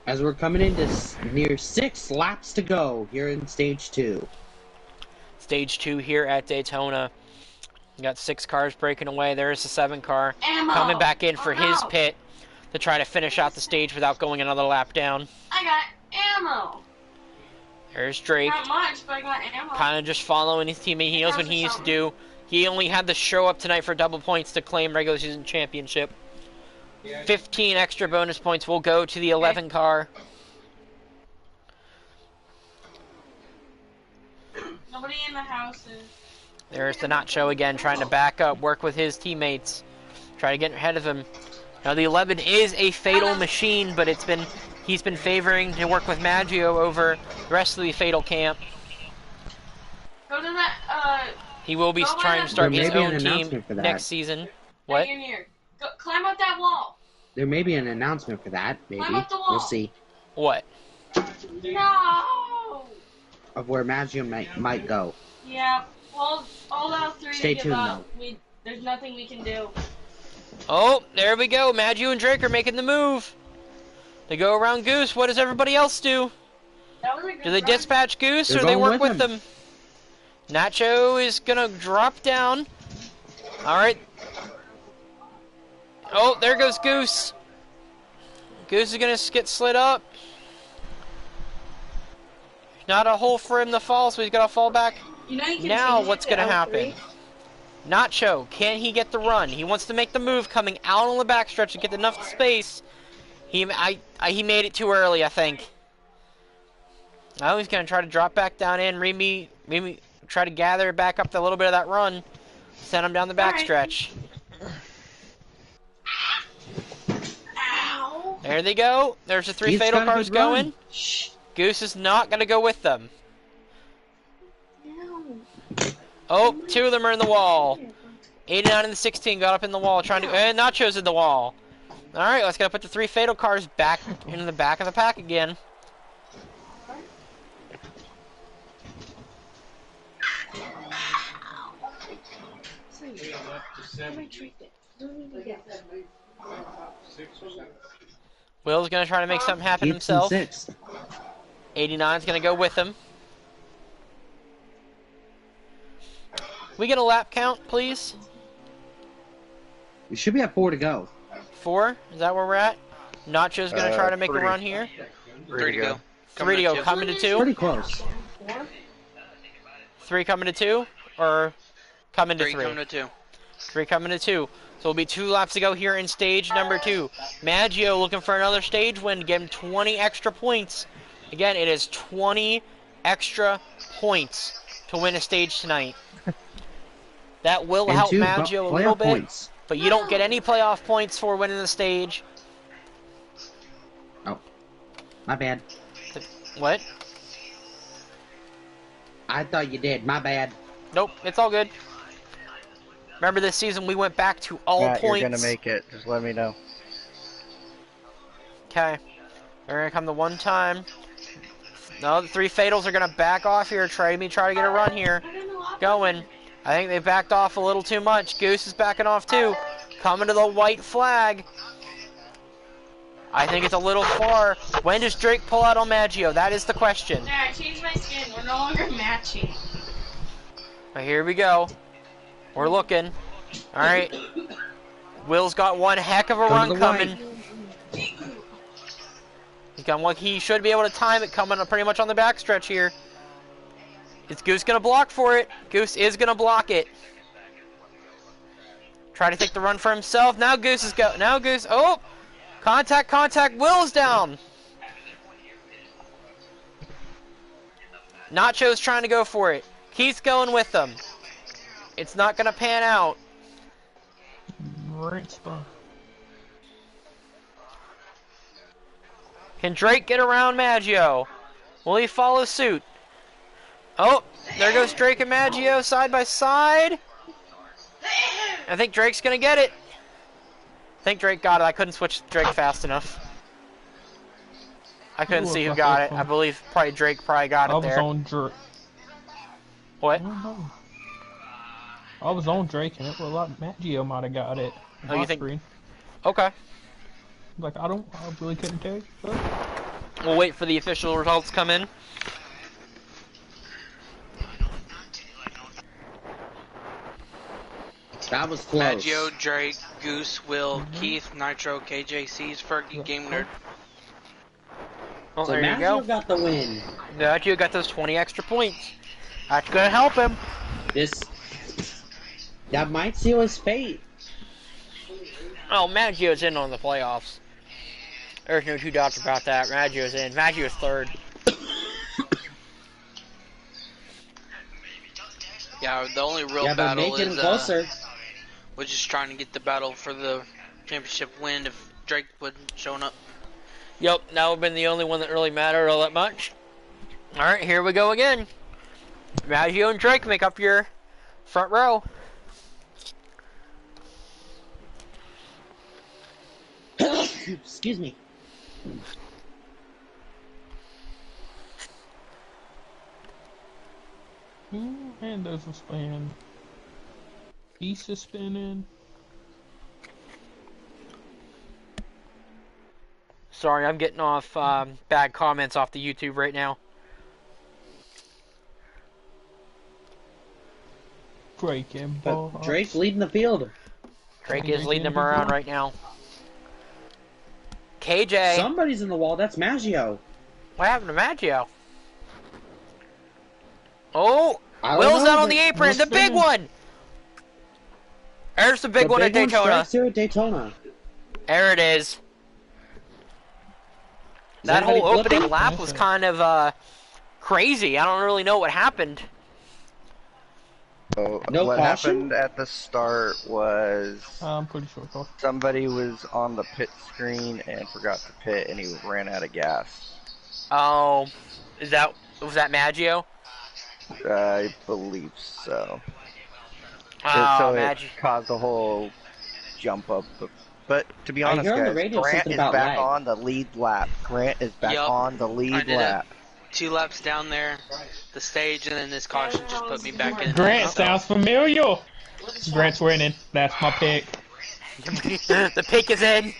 As we're coming into near 6 laps to go here in Stage 2. Stage 2 here at Daytona. We got 6 cars breaking away. There's the 7 car coming back in for his pit to try to finish out the stage without going another lap down. I got ammo. There's Drake. Not much, but I got ammo. Kind of just following his teammate. He knows what he needs to do. He only had to show up tonight for double points to claim regular season championship. 15 extra bonus points will go to the 11 car. Nobody in the houses. There's the Nacho again, trying to back up, work with his teammates, try to get ahead of him. Now the 11 is a fatal machine, but he's been favoring to work with Maggio over the rest of the fatal camp. Go to that. He will be trying to start his own team next season. What? Go, climb up that wall. There may be an announcement for that, maybe. Climb up the wall. We'll see. What? No! Of where Maggio might go. Yeah, all those 3 Stay to give tuned, up. There's nothing we can do. Oh, there we go. Maggio and Drake are making the move. They go around Goose. What does everybody else do? That was a good Do they run. dispatch Goose They're or they going work with them? Nacho is going to drop down. All right. Oh, there goes Goose. Goose is going to get slid up. Not a hole for him to fall, so he's got to fall back. You know you can Now what's going to happen? Nacho, can he get the run? He wants to make the move coming out on the backstretch to get enough space. He made it too early, I think. Now he's going to try to drop back down in. Maybe try to gather back up a little bit of that run. Send him down the backstretch. Ow. There they go. There's the 3 fatal cars going. Goose is not going to go with them. No. Oh, 2 of them are in the wall. 89 and the 16 got up in the wall trying to... And Nacho's in the wall. Alright, let's go put the 3 fatal cars back into the back of the pack again. Will's going to try to make something happen himself. 89's going to go with him. We get a lap count, please? We should be at 4 to go. 4? Is that where we're at? Nacho's going to try to make a run here. 3 to go. 3 to go. Coming to 2? Pretty close. 3 coming to 2? Or coming to 3? 3 coming to 2. 3 coming to 2. So it'll be 2 laps to go here in stage number 2. Maggio looking for another stage win to give him 20 extra points. Again, it is 20 extra points to win a stage tonight. That will help Maggio a little bit, points. But you don't get any playoff points for winning the stage. Oh, my bad. What? I thought you did. My bad. Nope, it's all good. Remember this season we went back to all Matt, points. You're gonna make it. Just let me know. Okay. They're gonna come the one time. No, the 3 fatals are gonna back off here. Try to get a run here. Going. I think they backed off a little too much. Goose is backing off too. Coming to the white flag. I think it's a little far. When does Drake pull out on Maggio? That is the question. Yeah, I changed my skin. We're no longer matching. Right, here we go. We're looking. Alright. Will's got one heck of a Come to run the coming. He's got one. He should be able to time it coming pretty much on the backstretch here. Is Goose gonna block for it? Goose is gonna block it. Try to take the run for himself. Now Goose is go. Now Goose. Oh, contact, contact. Will's down. Nacho's trying to go for it. Keith's going with them. It's not gonna pan out. Great spot. Can Drake get around Maggio? Will he follow suit? Oh, there goes Drake and Maggio side by side. I think Drake's gonna get it. I think Drake got it. I couldn't switch Drake fast enough. I couldn't see who got it. I believe probably Drake probably got it there. I was on Drake. What? I was on Drake and it looked like Maggio might have got it. Oh, you think? Okay. Like, I really couldn't tell you. But... We'll wait for the official results to come in. That was close. Maggio, Drake, Goose, Will, Keith, Nitro, KJ, C's, Fergie, Game Nerd. Oh, So there you Maggio go. got the win. Maggio got those 20 extra points. That's gonna help him. That might seal his fate. Oh, Maggio's in on the playoffs. There's no two doubts about that. Maggio's in. Maggio's third. Yeah, the only real Yeah, but battle making him is closer. we're just trying to get the battle for the championship win if Drake wasn't showing up. Yep, that would have been the only one that really mattered all that much. Alright, here we go again. Maggio and Drake make up your front row. Excuse me. And those are spinning. Piece is spinning. Sorry, I'm getting off bad comments off the YouTube right now. Drake and But Bosch. Drake's leading the field. Drake is leading them around right now. KJ. Somebody's in the wall. That's Maggio. What happened to Maggio? Oh, I don't Will's know, out on but the apron. we're The big spinning. one. There's the big one at Daytona. Strikes here at Daytona. There it is. That whole anybody opening flipping? lap was kind of crazy. I don't really know what happened. So No what caution? happened at the start was I'm pretty sure. somebody was on the pit screen and forgot to pit, and he ran out of gas. Oh, was that Maggio? I believe so. Oh, so Maggio. it caused a whole jump up. But to be I honest, hear on the guys, radio Grant something is about back lag. on the lead lap. Grant is back Yup. on the I lead did lap. 2 laps down there, the stage, and then this caution just put me back in. Grant sounds familiar. Grant's winning. That's my pick. The pick is in.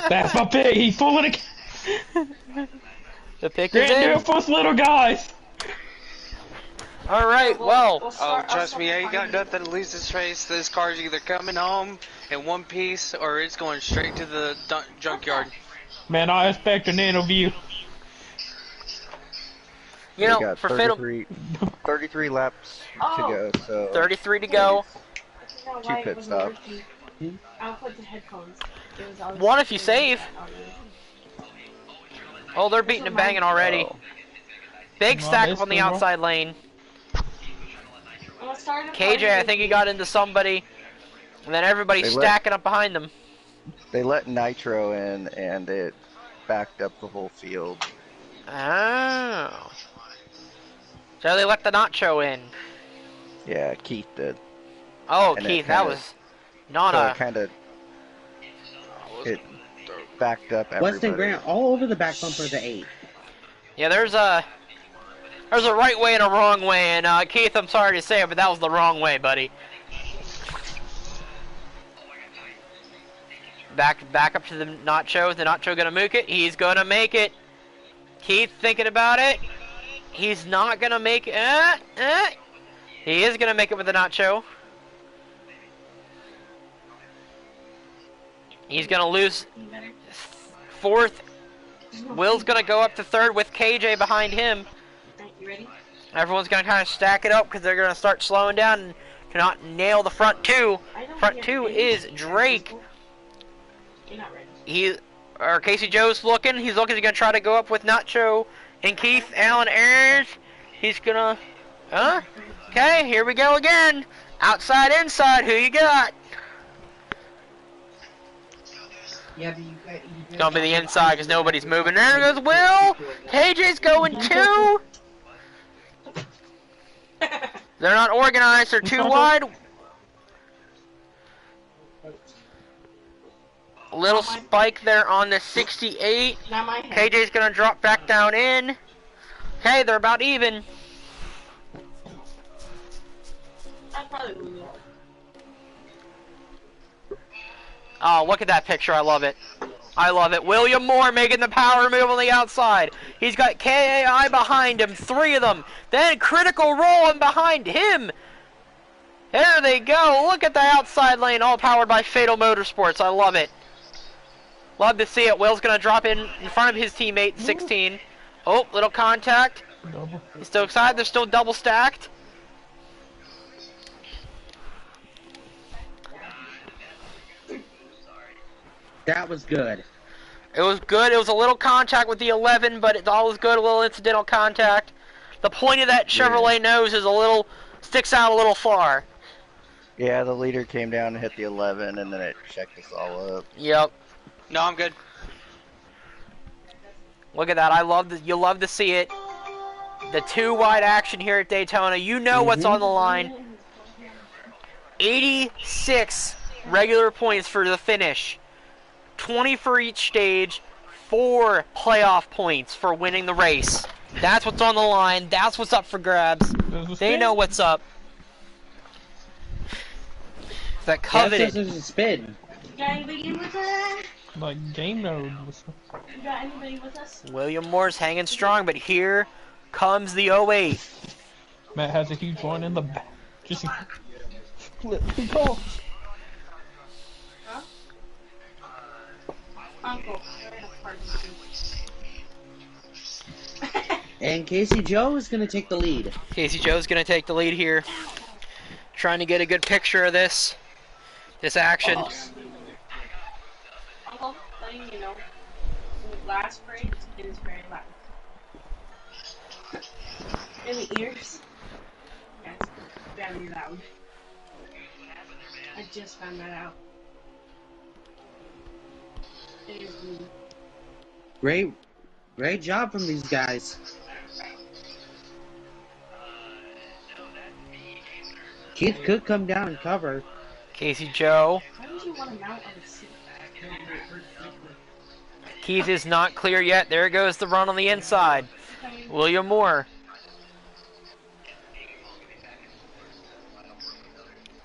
That's my pick. He's fooling again. The pick is Grant, do in. it for us little guys. All right. Well, Oh, trust me, I ain't got nothing to lose this race. This car's either coming home in one piece or it's going straight to the junkyard. Man, I expect an interview. you We know, got for Fiddle, 33 laps to go. So 33 to go. 2 pit stops. I'll put the headphones. One if you save. Oh, they're beating and banging already. Oh. Big Come on, stack this up on the one, bro. outside lane. KJ, I think he got into somebody. And then everybody's They let- stacking up behind them. They let Nitro in, and it backed up the whole field. Oh. So they let the Nacho in. Yeah, Keith did. Oh, And it Keith, that kinda- was not So a... it kind of backed up everybody. Weston Grant all over the back bumper of the 8. Yeah, there's a right way and a wrong way, and Keith, I'm sorry to say it, but that was the wrong way, buddy. Back up to the Nacho. Is the Nacho gonna make it? He's gonna make it. Keith thinking about it. He's not gonna make it. He is gonna make it with the Nacho. He's gonna lose fourth. Will's gonna go up to third with KJ behind him. You ready? Everyone's gonna kind of stack it up because they're gonna start slowing down and cannot nail the front two. Front two is Drake. You're not ready. Casey Joe's looking. He's looking. He's gonna try to go up with Nacho and Keith Allen Ayers. He's gonna. Okay, here we go again. Outside, inside. Who you got? Yeah, but It's gonna be the inside because nobody's moving. There goes Will. KJ's going 2. They're not organized. They're too wide. Little spike there on the 68. KJ's gonna drop back down in. Okay, they're about even. Oh, look at that picture. I love it. I love it. William Moore making the power move on the outside. He's got KAI behind him. 3 of them. Then Critical rolling behind him. There they go. Look at the outside lane, all powered by Fatal Motorsports. I love it. Love to see it. Will's going to drop in front of his teammate, 16. Oh, little contact. He's still excited. They're still double stacked. that was good. It was good. It was a little contact with the 11, but it's always good. A little incidental contact. The point of that Chevrolet nose is sticks out a little far. Yeah, the leader came down and hit the 11, and then it checked us all up. Yep. No, I'm good. Look at that. You love to see it. The 2 wide action here at Daytona. You know what's on the line. 86 regular points for the finish. 20 for each stage. 4 playoff points for winning the race. That's what's on the line. That's what's up for grabs. They know what's up. That coveted. There's a spin. You got anybody with us? Like game mode. You got anybody with us? William Moore's hanging strong, but here comes the 08. Matt has a huge one in the back. Just flip the call. Huh? Uncle. And Casey Joe is going to take the lead. Casey Joe's going to take the lead here. Trying to get a good picture of this action. Uncle, letting you know, in the last break, it is very loud. In the ears, yeah, it's very loud. I just found that out. It is rude. Great job from these guys. Keith could come down and cover. Casey Joe. Why would you want to mount on the seat? Keith is not clear yet. There goes the run on the inside. William Moore.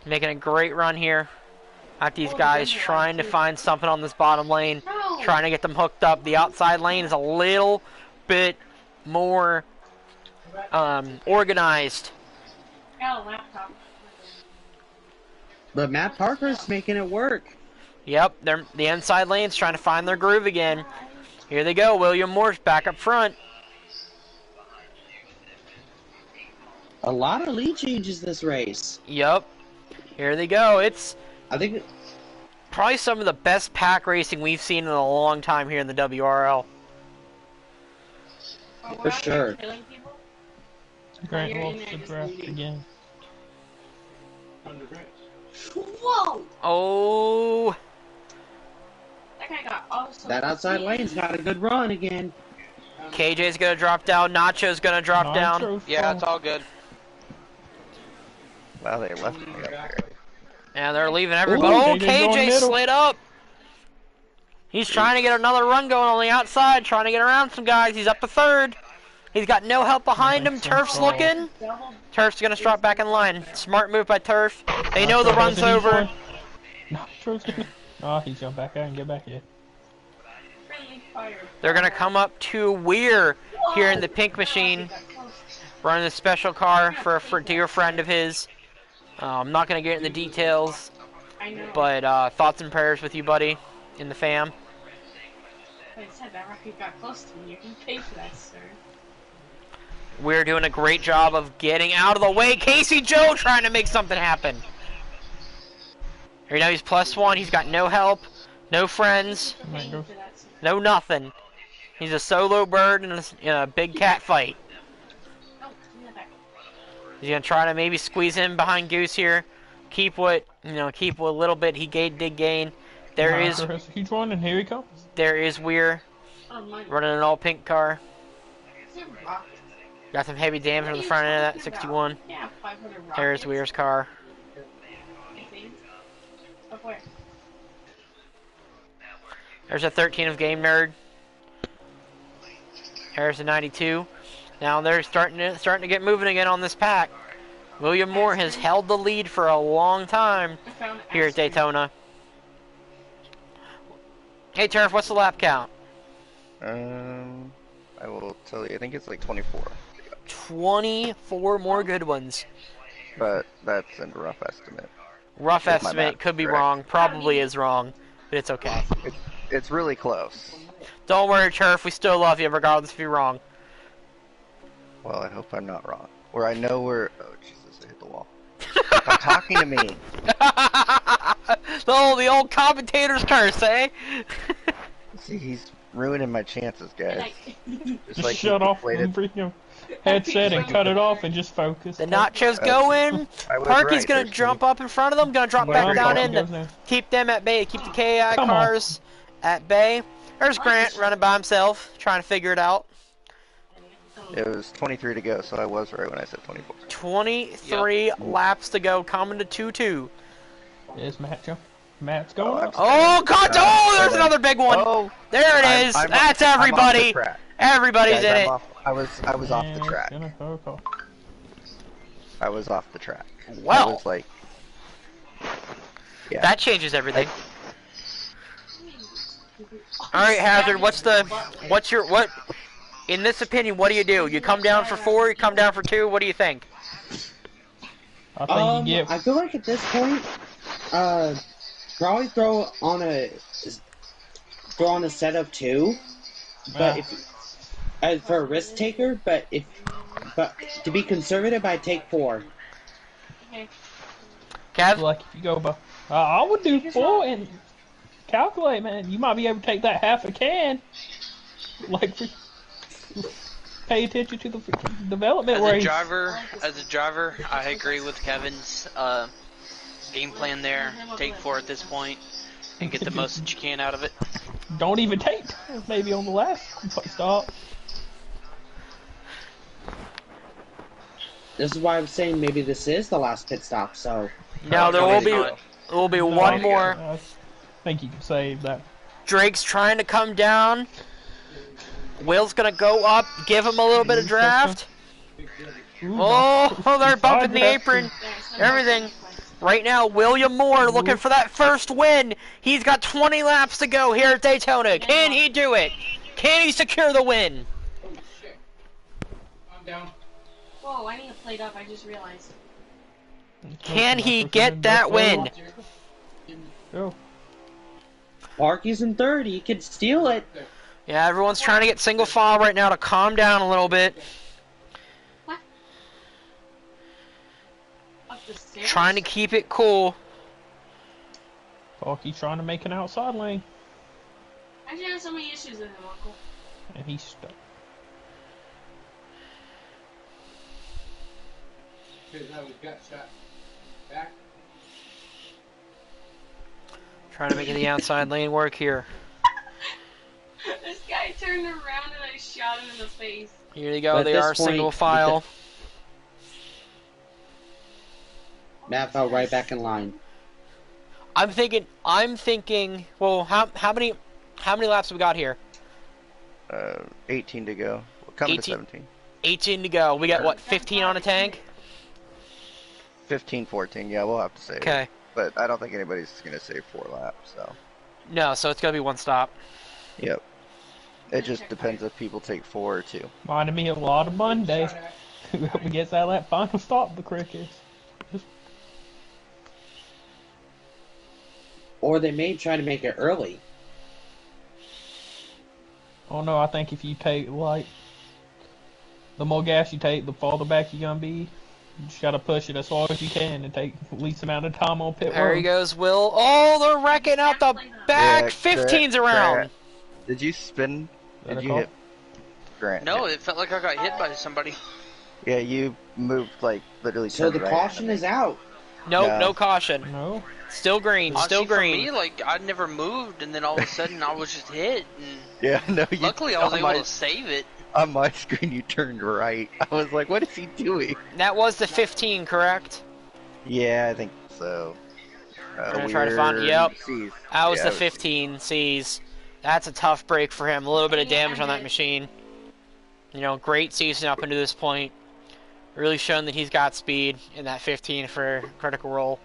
Making a great run here. At these guys trying to find something on this bottom lane. Trying to get them hooked up. The outside lane is a little bit more organized. Got a laptop. But Matt Parker's making it work. Yep, the inside lane's trying to find their groove again. Here they go. William Moore's back up front. A lot of lead changes this race. Yep. Here they go. I think probably some of the best pack racing we've seen in a long time here in the WRL. For sure. Grant lost the draft again. Whoa! Oh. That guy got awesome. That outside lane's got a good run again. KJ's gonna drop down. Nacho's gonna drop down. Yeah, it's all good. Wow, they left me up there. And they're leaving everybody. Oh, KJ slid up. He's trying to get another run going on the outside, trying to get around some guys. He's up to third. He's got no help behind him. Turf's looking. Turf's going to drop back in line. Smart move by Turf. They know the run's over. Oh, he's going to back out and get back in. They're going to come up to Weir here in the pink machine. Running a special car for a dear friend of his. I'm not going to get into the details, but thoughts and prayers with you, buddy. in the fam. I said that rocket got close to me. You can pay for that, sir. We're doing a great job of getting out of the way. Casey Joe trying to make something happen. Right now he's +1. He's got no help, no friends, no nothing. He's a solo bird in a big cat fight. He's gonna try to maybe squeeze in behind Goose here. Keep what little bit he did gain. There is a huge one, and here he comes. There is Weir running an all pink car. Got some heavy damage on the front end of that 61. There's Weir's car. There's a 13 of Game Nerd. There's a 92. Now they're starting to get moving again on this pack. William Moore has held the lead for a long time here at Daytona. Hey Turf, what's the lap count? I will tell you. I think it's like 24. 24 more good ones. But that's a rough estimate. Rough estimate, could be wrong, probably is wrong, but it's okay. It's really close. Don't worry, Turf, we still love you regardless if you're wrong. Well, I hope I'm not wrong. Or I know where... Oh, Jesus, I hit the wall. Stop talking to me! The old commentator's curse, eh? See, he's ruining my chances, guys. Just like shut off the freaking headset and cut it off and just focus. The nachos go in. Parky's gonna jump up in front of them, gonna drop back down in to keep them at bay, keep the KI cars at bay. There's Grant running by himself, trying to figure it out. It was 23 to go, so I was right when I said 24. 23 laps to go, coming to 2-2. There's Matt. Matt's going up. Oh, God! Oh, there's another big one. Oh, there it is. That's everybody. Everybody's in it. I was off the track. I was off the track. Well, I was like, yeah. That changes everything. All right, Hazard. What? In this opinion, what do? You come down for 4? You come down for 2? What do you think? I feel like at this point, probably throw on a set of 2, but for a risk taker. But to be conservative, I'd take 4. Okay. Kev? Like if you go, I would do 4 and calculate, man. You might be able to take that half a can. Like, pay attention to the development race. As a driver, I agree with Kevin's game plan there. Take 4 at this point and get the most that you can out of it. Don't even take maybe on the last stop. This is why I'm saying maybe this is the last pit stop. So no, there will be one more. I think you can save that. Drake's trying to come down. Will's gonna go up, give him a little bit of draft. Oh, they're bumping the apron. Everything. Right now, William Moore looking for that first win. He's got 20 laps to go here at Daytona. Can he do it? Can he secure the win? Oh, shit. I'm down. Whoa, I need to plate up. I just realized. Can he get that win? Parky's in 3rd. He could steal it. Yeah, everyone's trying to get single file right now to calm down a little bit. What? Up the stairs? Trying to keep it cool. Parky trying to make an outside lane. I just have so many issues with him, Uncle. And he's stuck. Trying to make the outside lane work here. This guy turned around and I shot him in the face. Here they go. They are single file. Matt fell right back in line. I'm thinking. Well, how many laps have we got here? 18 to go. We're coming to 17. 18 to go. We got what? 15 on a tank. 15, 14. Yeah, we'll have to save. Okay. But I don't think anybody's gonna save 4 laps. So. No, so it's gonna be 1 stop. Yep. It just depends if people take 4 or 2. Reminded me a lot of Monday. Whoever gets out of that final stop, the crickets. Or they may try to make it early. Oh no, I think if you take, like, the more gas you take, the farther back you're gonna be. You just gotta push it as far as you can and take the least amount of time on pit road. There he goes, Will. Oh, they're wrecking out the back. 15's around. Grant, did you spin? Did you hit Grant? No, it felt like I got hit by somebody. Yeah, you moved, like, literally. So the right. caution is out. Nope, no caution. No. Still green, still For green. me, like, I never moved, and then all of a sudden I was just hit. And Yeah, no, you. luckily, I was able to save it. On my screen, you turned right. I was like, what is he doing? That was the 15, correct? Yeah, I think so. I'm gonna try to find. Yep. C's. That was Yeah, the it was 15 C's. That's a tough break for him. A little bit of damage on that machine. You know, great season up into this point. Really shown that he's got speed in that 15 for critical roll.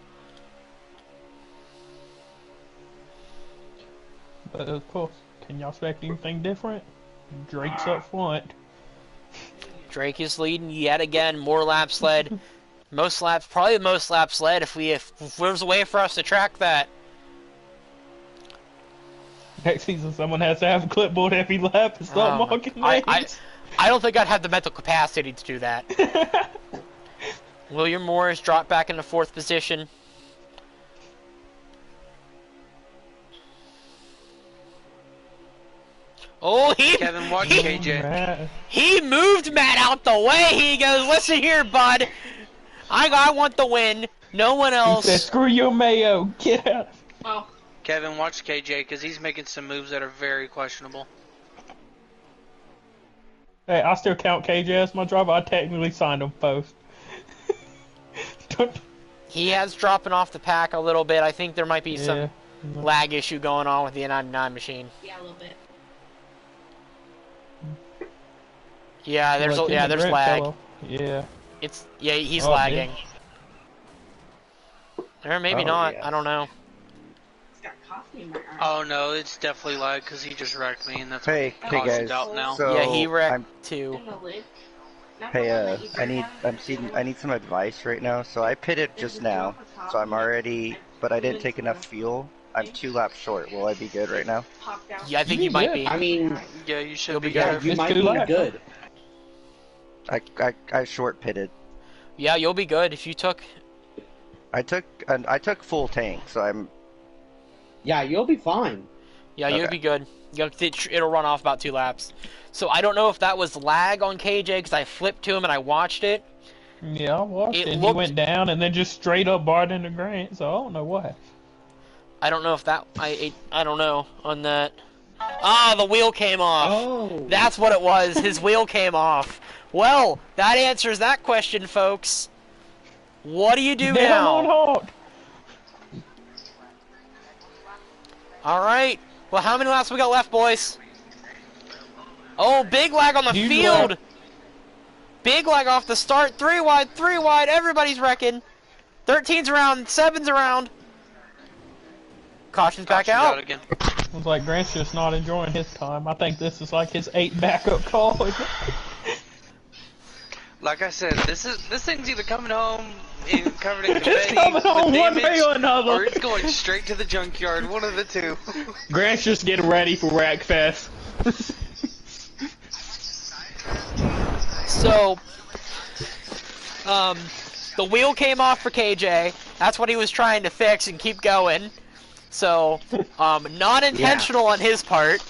But of course, can y'all expect anything different? Drake's up front. Drake is leading yet again. More laps led. Most laps, probably the most laps led if there's a way for us to track that. Next season, someone has to have a clipboard every lap and start marking names. I don't think I'd have the mental capacity to do that. William Morris dropped back into 4th position. Oh, Kevin, watch KJ. He moved Matt out the way. He goes, listen here, bud. I want the win. No one else. He said, screw your mayo. Get out. Oh. Kevin, watch KJ, because he's making some moves that are very questionable. Hey, I still count KJ as my driver. I technically signed them both. He has dropping off the pack a little bit. I think there might be some lag issue going on with the N99 machine. Yeah, a little bit. Yeah, there's lag. Fellow. Yeah. He's lagging. Or maybe not. Yeah. I don't know. Oh no, it's definitely lag because he just wrecked me, and that's Hey guys. out now. So Yeah, he wrecked too. Hey, I need some advice right now. So I pitted just now, so I'm already, but I didn't take enough fuel. I'm 2 laps short. Will I be good right now? Yeah, I think you might be. I mean, Yeah, you should You'll be be yeah, good. you It's might good be luck. good. I short pitted. Yeah, you'll be good if you took. I took full tank, so I'm. Yeah, you'll be fine. Yeah, you'll Okay. be good. It'll run off about 2 laps. So I don't know if that was lag on KJ because I flipped to him and I watched it. Yeah, I watched It it. looked- He went down and then just straight up barred into Grant, so I don't know what happened. I don't know if that I don't know on that. Ah, the wheel came off. Oh. That's what it was. His wheel came off. Well, that answers that question, folks. What do you do Down now? on halt. All right. Well, how many laps we got left, boys? Oh, big lag on the Huge field. lag. Big lag off the start. 3 wide, 3 wide. Everybody's wrecking. 13's around, 7's around. Caution's back out. again. Looks like Grant's just not enjoying his time. I think this is like his 8th backup call. Like I said, this thing's either coming home and covered in It's confetti coming home with one way damage, or another. or it's going straight to the junkyard. One of the two. Grant's just getting ready for Wreckfest. So, the wheel came off for KJ. That's what he was trying to fix and keep going. So, not intentional on his part.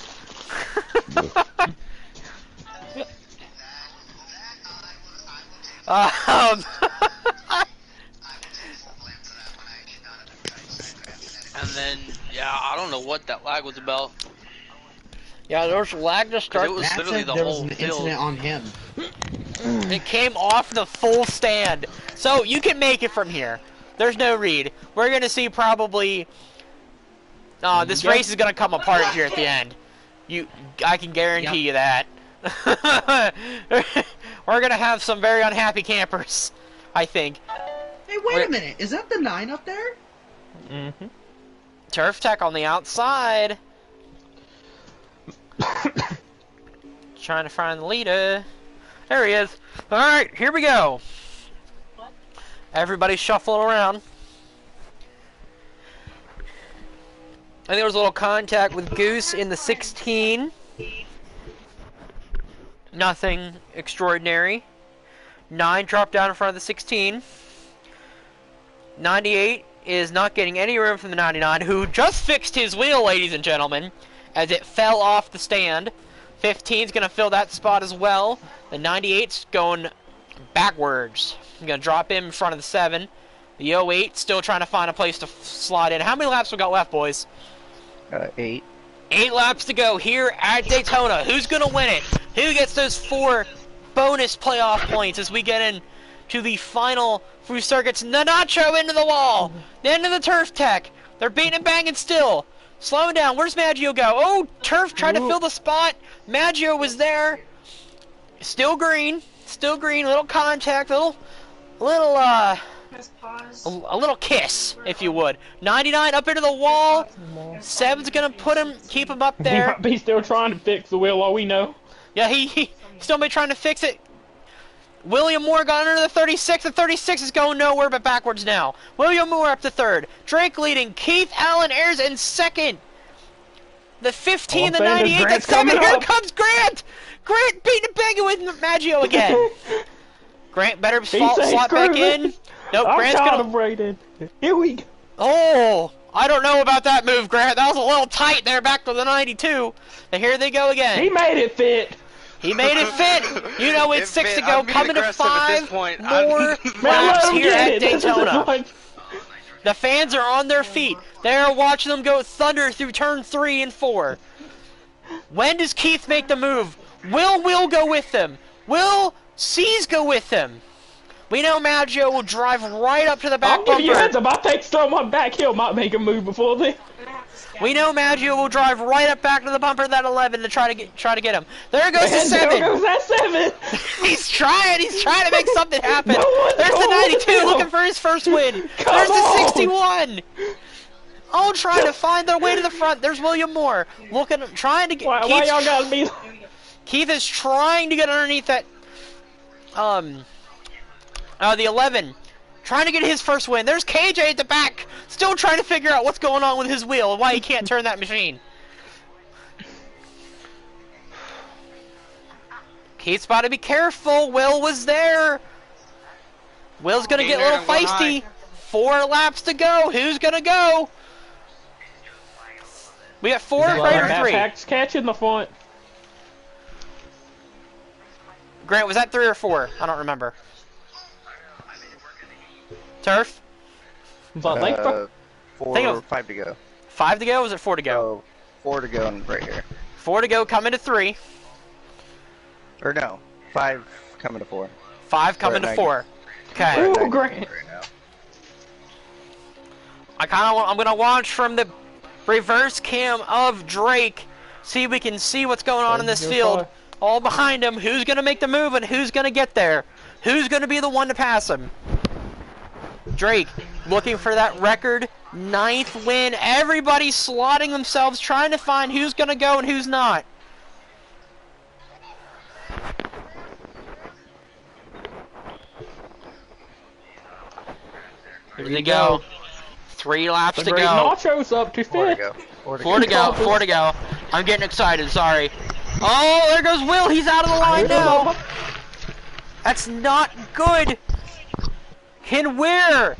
And then, yeah, I don't know what that lag was about. Yeah, there was lag to start. It was Matt literally said the there was whole an field. incident on him. It came off the full stand. So you can make it from here. There's no read. We're going to see probably... this race is going to come apart here at the end. I can guarantee you that. We're going to have some very unhappy campers, I think. Hey, wait a minute. Is that the 9 up there? Mm-hmm. Turf Tech on the outside. Trying to find the leader. There he is. Alright, here we go. Everybody shuffling around. I think there was a little contact with Goose in the 16. Nothing extraordinary. 9 dropped down in front of the 16. 98 is not getting any room from the 99, who just fixed his wheel, ladies and gentlemen, as it fell off the stand. 15's going to fill that spot as well. The 98's going backwards. I'm going to drop him in front of the 7. The 08 still trying to find a place to slot in. How many laps we got left, boys? 8. 8 laps to go here at Daytona. Who's going to win it? Who gets those 4 bonus playoff points as we get into the final through circuits? Nanacho into the wall. Into the turf tech. They're beating and banging still. Slowing down. Where's Maggio go? Oh, turf tried to fill the spot. Maggio was there. Still green. Still green. Little contact. A little kiss, if you would. 99 up into the wall. 7's gonna keep him up there. He might be still trying to fix the wheel, all we know. Yeah, he still may be trying to fix it. William Moore got under the 36. The 36 is going nowhere but backwards now. William Moore up to 3rd. Drake leading. Keith Allen airs in 2nd. The 15, the 98, the 7. Here comes Grant. Grant beating and banging with Maggio again. Grant better slot back in. Nope, Grant's gonna. Here we go. Oh, I don't know about that move, Grant. That was a little tight there back to the 92. And here they go again. He made it fit. He made it fit. You know, it's 6 to go. Coming to 5 more laps here at Daytona. The fans are on their feet. They're watching them go thunder through turn 3 and 4. When does Keith make the move? Will go with them? Will C's go with them? We know Maggio will drive right up to the back bumper. I'll give you a heads up. I'll take someone back hill. Might make a move before then. We know Maggio will drive right up back to the bumper of that 11 to try to get him. There goes the 7. There goes that 7. He's trying to make something happen. There's the 92 looking for his first win. There's the 61. Oh, trying to find their way to the front. There's William Moore trying to get. Why y'all gotta be? Keith is trying to get underneath that. The 11. Trying to get his first win. There's KJ at the back. Still trying to figure out what's going on with his wheel and why he can't turn that machine. Keith's about to be careful. Will was there. Will's going to get a little feisty. 4 laps to go. Who's going to go? We got 4 for 3. Pack's catching the front. Grant, was that 3 or 4? I don't remember. Turf? 4 or 5 to go. 5 to go, or was it 4 to go? Oh, 4 to go right here. 4 to go, coming to 3. Or no, 5 coming to 4. 5 coming to 4. Okay. Ooh, great. I'm gonna watch from the reverse cam of Drake, see if we can see what's going on in this field. All behind him. Who's gonna make the move and who's gonna get there? Who's gonna be the one to pass him? Drake looking for that record 9th win. Everybody's slotting themselves, trying to find who's gonna go and who's not. Here they go. 3 laps to go. Nacho's up to 5th. 4 to go. I'm getting excited, sorry. Oh, there goes Will. He's out of the line now. That's not good. Can Weir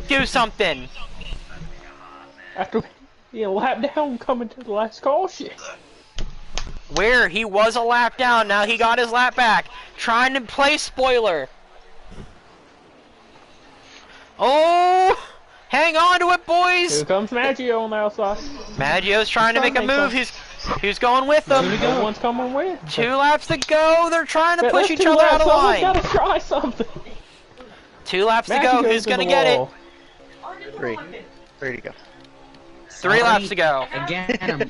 do something? After being a lap down coming to the last caution. Weir, he was a lap down. Now he got his lap back. Trying to play spoiler. Oh, hang on to it, boys. Here comes Maggio on the outside. Maggio's trying to make a move. He's going with them. Everyone's coming with. 2 laps to go. They're trying to push each other out of line. Someone's gotta try something. 2 laps to go. Who's gonna get it? 3 to go. 3 laps to go. Again,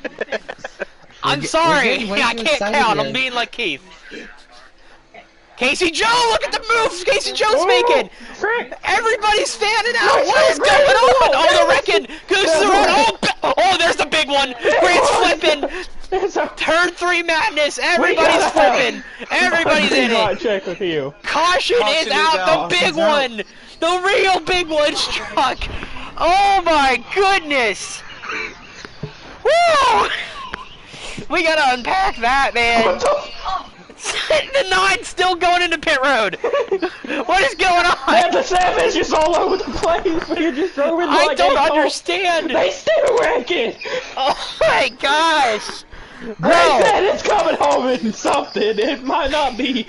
I'm sorry. I can't count. I'm being like Keith. Casey Joe, look at the moves Casey Joe's making. Everybody's fanning out. What is going on? Oh, the wrecking. Goose around. Oh, there's the big one. Grant's flipping. Turn 3 madness. Everybody's flipping. Everybody's in it. Check with you. Caution is out. The big one. The real big one struck. Oh my goodness. Woo! We gotta unpack that, man. The 9's still going into pit road. What is going on? Man, the 7's just all over the place. We're just throwing I like don't eight understand. They still wrecking. Oh my gosh. They Bro. said it's coming home in something. It might not be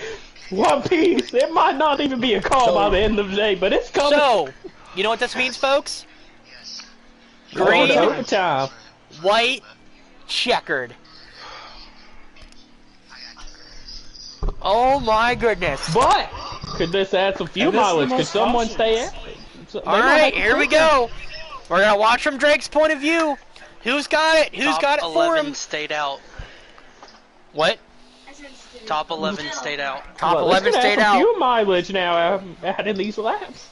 one piece. It might not even be a call by the end of the day, but it's coming. So, you know what this means, folks? Oh, Green, it's overtime. white, checkered. Oh my goodness. But could this add some fuel mileage? Could someone stay out? Alright, here we go. We're gonna watch from Drake's point of view. Who's got it? Who's got it for him? Top 11 stayed out. What? Top 11 stayed out. Top Well, 11 let's stayed add some out. fuel mileage now adding these laps.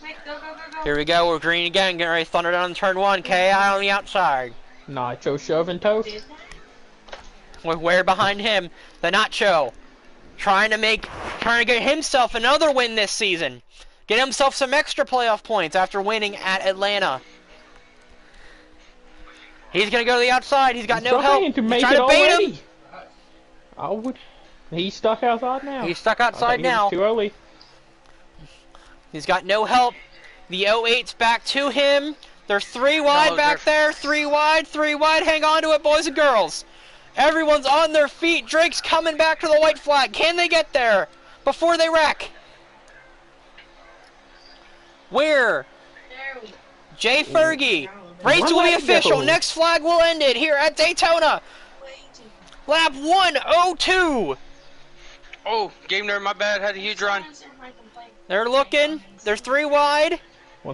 Wait, go, go, go, go. Here we go. We're green again. Getting ready to thunder down turn 1. KI on the outside. Nacho shoving toast. With where behind him? The Nacho. Trying to get himself another win this season. Get himself some extra playoff points after winning at Atlanta. He's gonna go to the outside. He's got no help. He's trying to bait him. He's stuck outside now. He's stuck outside now. Too early. He's got no help. The 08's back to him. There's 3 wide back there. 3 wide. 3 wide. Hang on to it, boys and girls. Everyone's on their feet. Drake's coming back to the white flag. Can they get there before they wreck? Where? Jay Fergie. Race will be official. Next flag will end it here at Daytona. Lap 102. Oh, game there, my bad. Had a huge run. They're looking. There's 3 wide.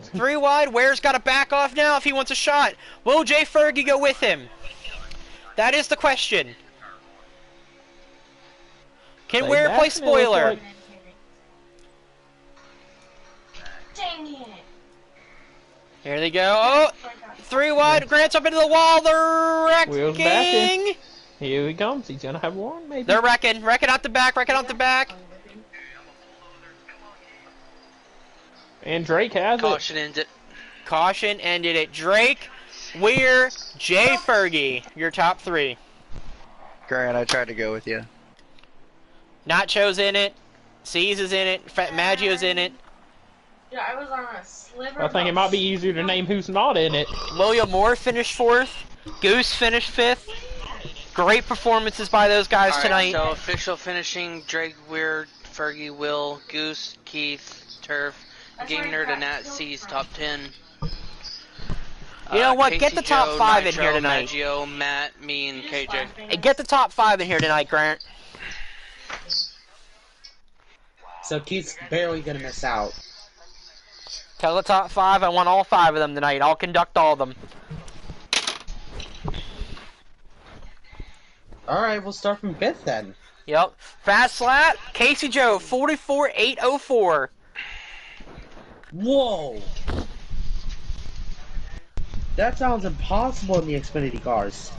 3 wide. Ware's got to back off now if he wants a shot. Will Jay Fergie go with him? That is the question. Can Ware play spoiler? Dang it. Here they go. Oh, 3 wide. Grant's up into the wall. They're Wheels wrecking. backing. Here he comes. He's gonna have one, maybe. They're wrecking. Wrecking out the back. Wrecking out the back. And Drake has Caution ended. Caution ended it. Drake, Weir, Jay Fergie. Your top 3. Grant, I tried to go with you. Nacho's in it. C's is in it. Maggio's in it. Yeah, I was on a sliver. I think it might be easier to name who's not in it. William Moore finished 4th. Goose finished 5th. Great performances by those guys tonight. So official finishing: Drake, Weir, Fergie, Will, Goose, Keith, Turf, Game Nerd, and Nat C's top 10. You know what? Casey, Get the top Joe, 5 Nitro, in here tonight. Maggio, Matt, me, and KJ. Hey, get the top 5 in here tonight, Grant. So Keith's barely gonna miss out. Tell the top 5 I want all 5 of them tonight. I'll conduct all of them. Alright, we'll start from 5th then. Yep. Fast lap, Casey Joe, 44.804. Whoa! That sounds impossible in the Xfinity cars.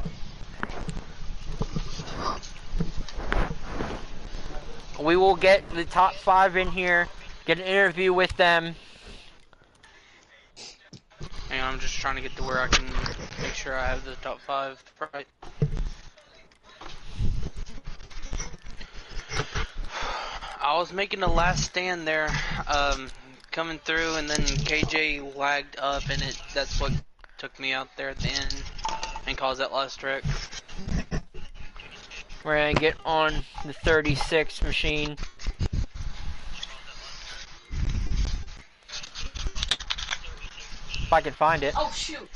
We will get the top 5 in here, get an interview with them. Hang on, I'm just trying to get to where I can make sure I have the top 5 right. I was making the last stand there, coming through, and then KJ lagged up, and that's what took me out there at the end and caused that last wreck. We're gonna get on the 36 machine. If I can find it. Oh shoot!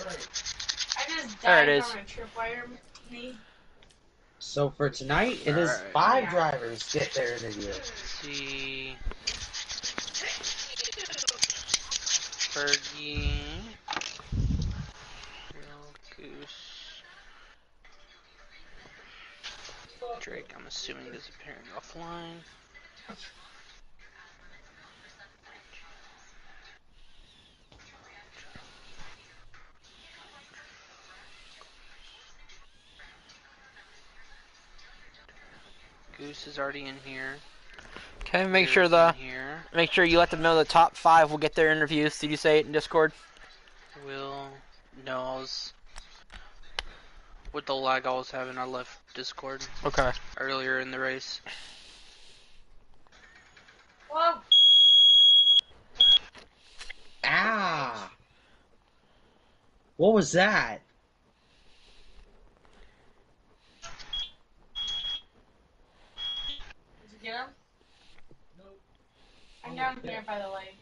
I just There it died is. on a tripwire knee. So for tonight, it is 5 drivers get their interview. See, Fergie, Goose, Drake. I'm assuming is appearing offline. Goose is already in here. Okay, make sure you let them know the top 5 will get their interviews. Did you say it in Discord? Will knows. with the lag I was having, I left Discord. Okay. Earlier in the race. Whoa. Ah! What was that? Did you get him? Nope. I'm down here, by the way.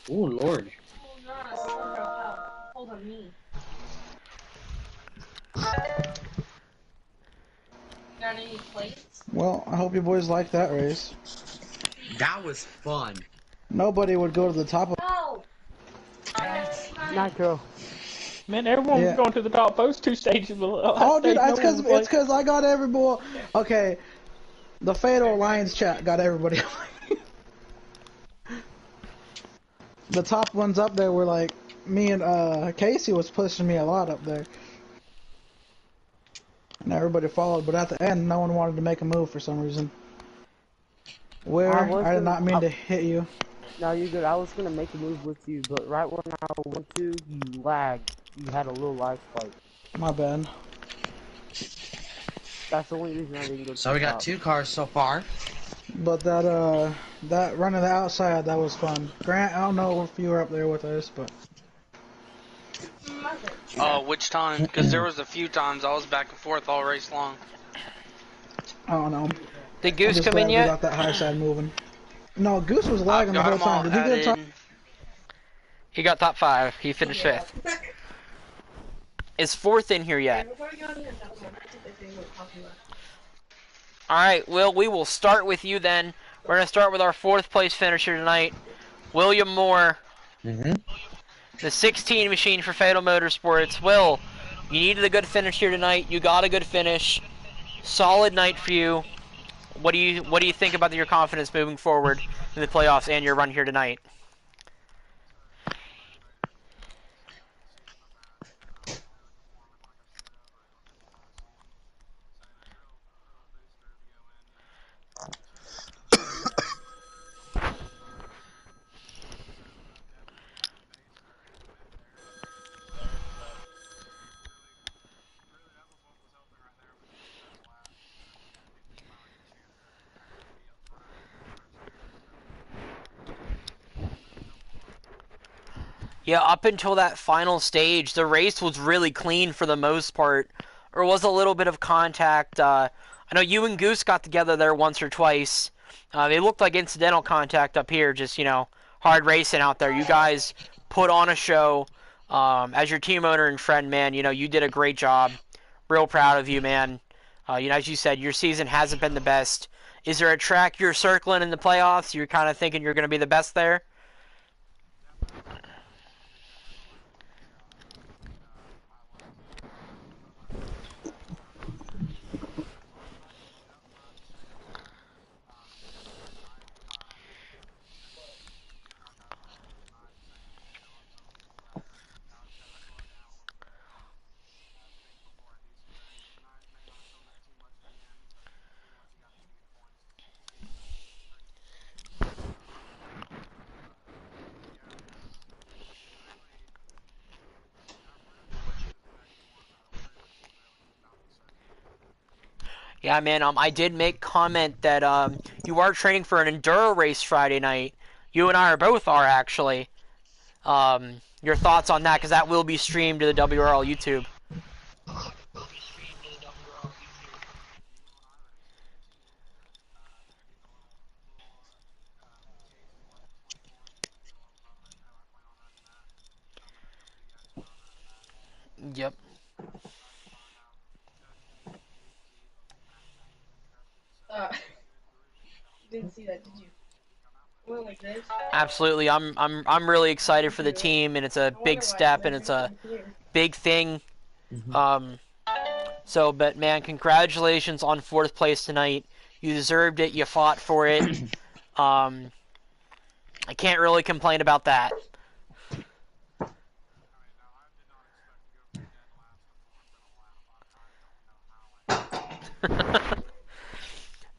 Oh, Lord. Oh, you're on a sliver of hell. Hold on me. Got any plates? Well, I hope you boys like that race. That was fun. Nobody would go to the top of. No! Nitro. Man, everyone was going to the top those 2 stages. But Oh, dude, it's because I got every boy. Okay, the Fatal Alliance chat got everybody. The top ones up there were like me and Casey was pushing me a lot up there, and everybody followed. But at the end, no one wanted to make a move for some reason. Where I did not mean to hit you. No, you're good. I was gonna make a move with you, but right when I went to, you lagged. You had a little lag spike. My bad. That's the only reason I didn't go to So we got 2 cars so far. But that run to the outside, that was fun. Grant, I don't know if you were up there with us, but Oh, which time? Because there was a few times I was back and forth all race long. I don't know. Did Goose come in yet? We got that high side moving. No, Goose was lagging the whole time. Did he get a top? He got top 5. He finished 5th. Is 4th in here yet? Alright, Will, we will start with you then. We're going to start with our 4th place finisher tonight, William Moore. The 16 machine for Fatal Motorsports. Will, you needed a good finish here tonight. You got a good finish. Solid night for you. What do you think about your confidence moving forward in the playoffs and your run here tonight? Yeah, up until that final stage, the race was really clean for the most part. There was a little bit of contact. I know you and Goose got together there once or twice. They looked like incidental contact up here, just, hard racing out there. You guys put on a show. As your team owner and friend, man, you did a great job. Real proud of you, man. As you said, your season hasn't been the best. Is there a track you're circling in the playoffs? You're kind of thinking you're going to be the best there? Yeah, man, I did make comment that you are training for an enduro race Friday night. You and I are actually. Your thoughts on that, because that will be streamed to the WRL YouTube. Yep. Didn't see that, did you? Went like this. Absolutely. I'm really excited for the team, and it's a big step, and it's a big thing. But man, congratulations on 4th place tonight. You deserved it. You fought for it. I can't really complain about that.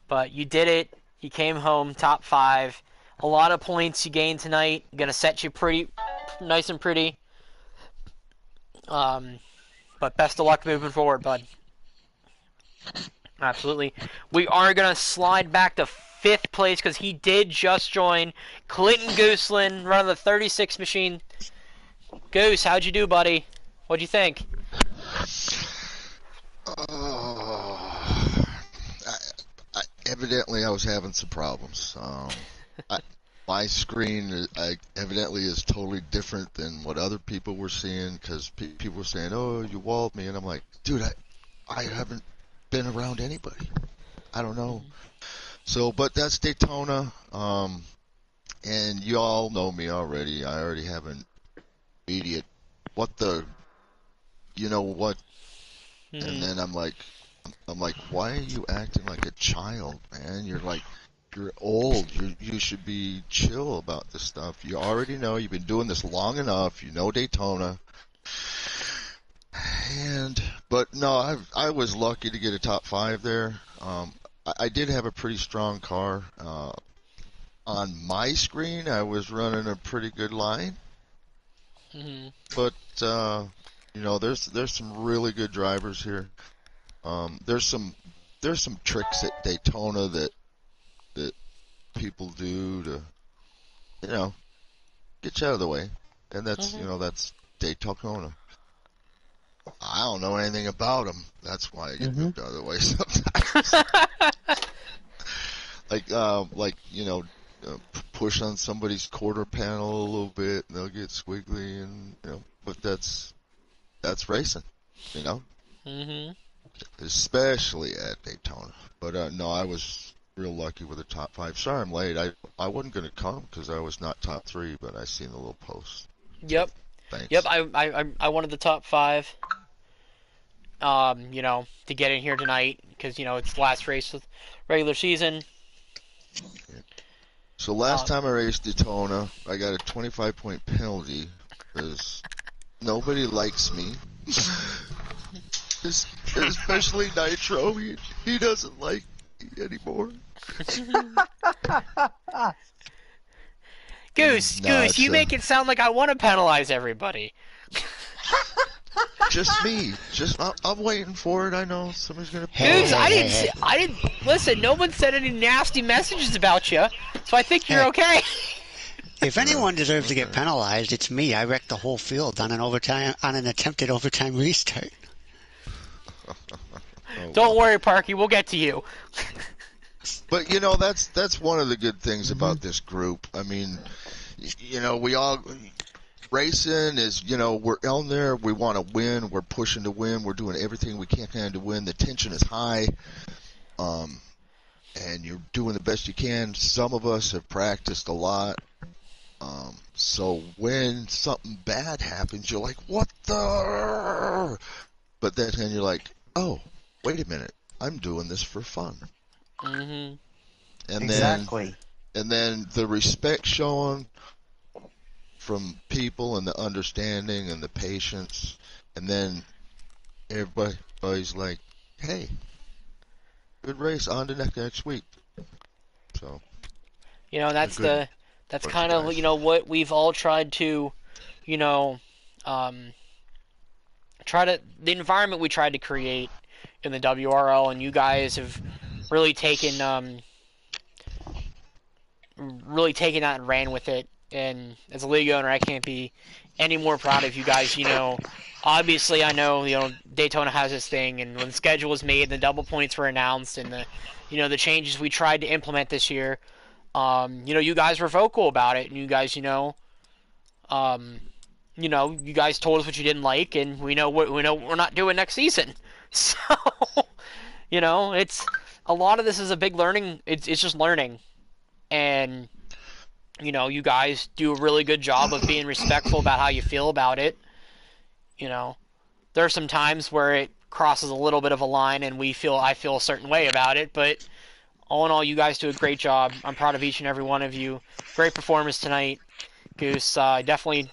But you did it. You came home top 5. A lot of points you gained tonight. Gonna set you pretty nice and pretty. But But best of luck moving forward, bud. Absolutely. We are going to slide back to 5th place because he did just join. Clinton Gooseland running the 36 machine. Goose, how'd you do, buddy? What'd you think? Evidently, I was having some problems. My screen evidently is totally different than what other people were seeing because people were saying, "Oh, you walled me," and I'm like, "Dude, I haven't been around anybody. I don't know." So, but that's Daytona, and you all know me already. I already have an immediate, what the, you know what? And then I'm like, why are you acting like a child, man? You're old. You should be chill about this stuff. You already know. You've been doing this long enough. You know Daytona. But no, I was lucky to get a top 5 there. I did have a pretty strong car. On my screen, I was running a pretty good line. But there's some really good drivers here. There's some tricks at Daytona that people do to get you out of the way, and that's that's Daytona. I don't know anything about them. That's why I get moved out of the way sometimes. Push on somebody's quarter panel a little bit, and they'll get squiggly, and but that's racing, especially at Daytona. But no, I was real lucky with the top 5. Sorry I'm late. I wasn't going to come because I was not top 3, but I seen the little post. Yep. Thanks. Yep. I wanted the top 5. To get in here tonight because it's the last race of regular season. So last time I raced Daytona, I got a 25-point penalty because nobody likes me. Especially Nitro. He doesn't like me anymore. Goose, you make it sound like I want to penalize everybody. Just me. I'm waiting for it. I know somebody's gonna. Goose, I didn't listen. No one said any nasty messages about you, so I think you're okay. If anyone deserves to get penalized, it's me. I wrecked the whole field on an attempted overtime restart. Don't worry, Parky. We'll get to you. But that's one of the good things about this group. I mean, we all racing is we're on there. We want to win. We're pushing to win. We're doing everything we can to win. The tension is high, and you're doing the best you can. Some of us have practiced a lot. So when something bad happens, you're like, what the? But then you're like, oh, wait a minute. I'm doing this for fun. Mm-hmm. And exactly. Then the respect shown from people and the understanding and the patience. And then everybody's like, hey, good race. On to next week. So. That's kind of, what we've all tried to, the environment we tried to create in the WRL, and you guys have really taken that and ran with it. And as a league owner, I can't be any more proud of you guys. Obviously I know, Daytona has this thing, and when the schedule was made and the double points were announced and the changes we tried to implement this year, you guys were vocal about it, and you guys, you guys told us what you didn't like, and we know what we're not doing next season. So, it's a lot of this is a big learning. It's just learning, and you guys do a really good job of being respectful about how you feel about it. There are some times where it crosses a little bit of a line, and I feel a certain way about it, but. All in all, you guys do a great job. I'm proud of each and every one of you. Great performance tonight, Goose. Definitely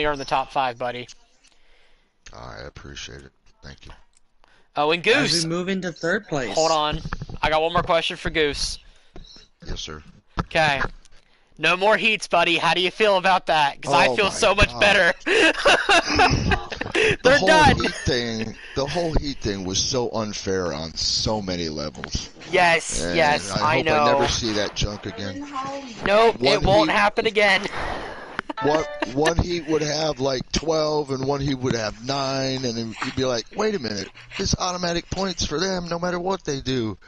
earned the top 5, buddy. I appreciate it. Thank you. Oh, and Goose. As we move into 3rd place. Hold on. I got one more question for Goose. Yes, sir. Okay. No more heats, buddy. How do you feel about that? Because I feel so much better. They're done. The whole Heat thing was so unfair on so many levels. Yes, And yes, I hope know. I never see that junk again. Nope, it won't happen again. One Heat would have like 12, and one Heat would have 9, and then you'd be like, wait a minute, it's automatic points for them no matter what they do.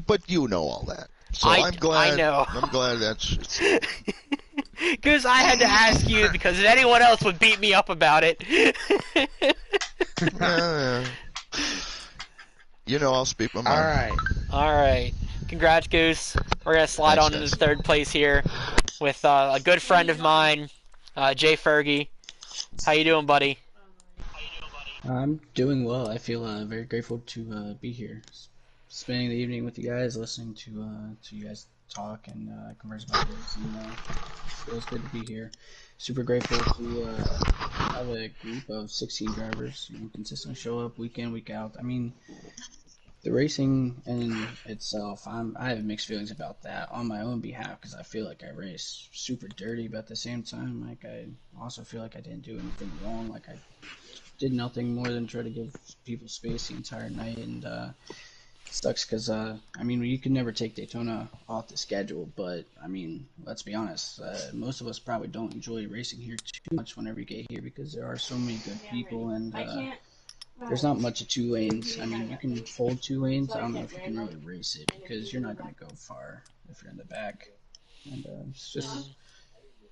But you know all that. So I'm glad. I know. I'm glad that's. Because I had to ask you, because anyone else would beat me up about it. You know, I'll speak my mind. All right. Congrats, Goose. We're gonna slide on into third place here with a good friend of mine, Jay Fergie. How you doing, buddy? I'm doing well. I feel very grateful to be here, spending the evening with you guys, listening to you guys talk and converse about this. And it feels good to be here. Super grateful to have a group of 16 drivers, consistently show up week in, week out. I mean, the racing in itself, I have mixed feelings about that on my own behalf, because I feel like I race super dirty, but at the same time, like, I also feel like I didn't do anything wrong. Like, I did nothing more than try to give people space the entire night, and it sucks because, I mean, you can never take Daytona off the schedule, but, I mean, let's be honest, most of us probably don't enjoy racing here too much whenever you get here, because there are so many good people, and there's not much of 2 lanes. I mean, you can hold 2 lanes. I don't know if you can really race it, because you're not going to go far if you're in the back. And it's just,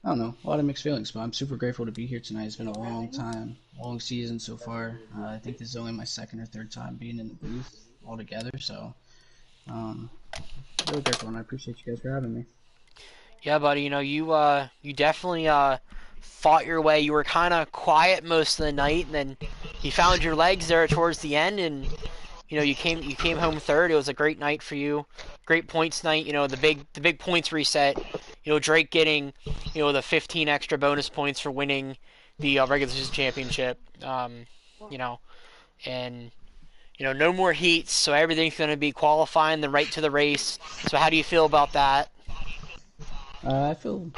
I don't know, a lot of mixed feelings, but I'm super grateful to be here tonight. It's been a long time, long season so far. I think this is only my 2nd or 3rd time being in the booth altogether, so really grateful, and I appreciate you guys for having me. Yeah, buddy, you definitely fought your way. You were kind of quiet most of the night, and then you found your legs there towards the end, and you came home 3rd. It was a great night for you, great points night. The big points reset. Drake getting the 15 extra bonus points for winning the regular season championship. And no more heats, so everything's going to be qualifying then right to the race. So how do you feel about that? I feel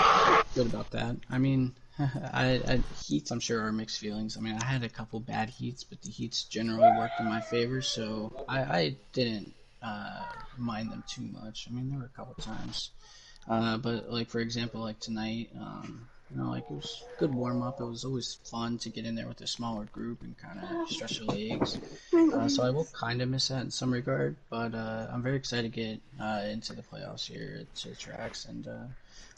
good about that. I mean, heats, I'm sure, are mixed feelings. I mean, I had a couple bad heats, but the heats generally worked in my favor, so I didn't mind them too much. I mean, there were a couple times, but like, for example, like tonight, like, it was a good warm up. It was always fun to get in there with a smaller group and kind of stretch your legs. So I will kind of miss that in some regard, but I'm very excited to get into the playoffs here to the tracks, and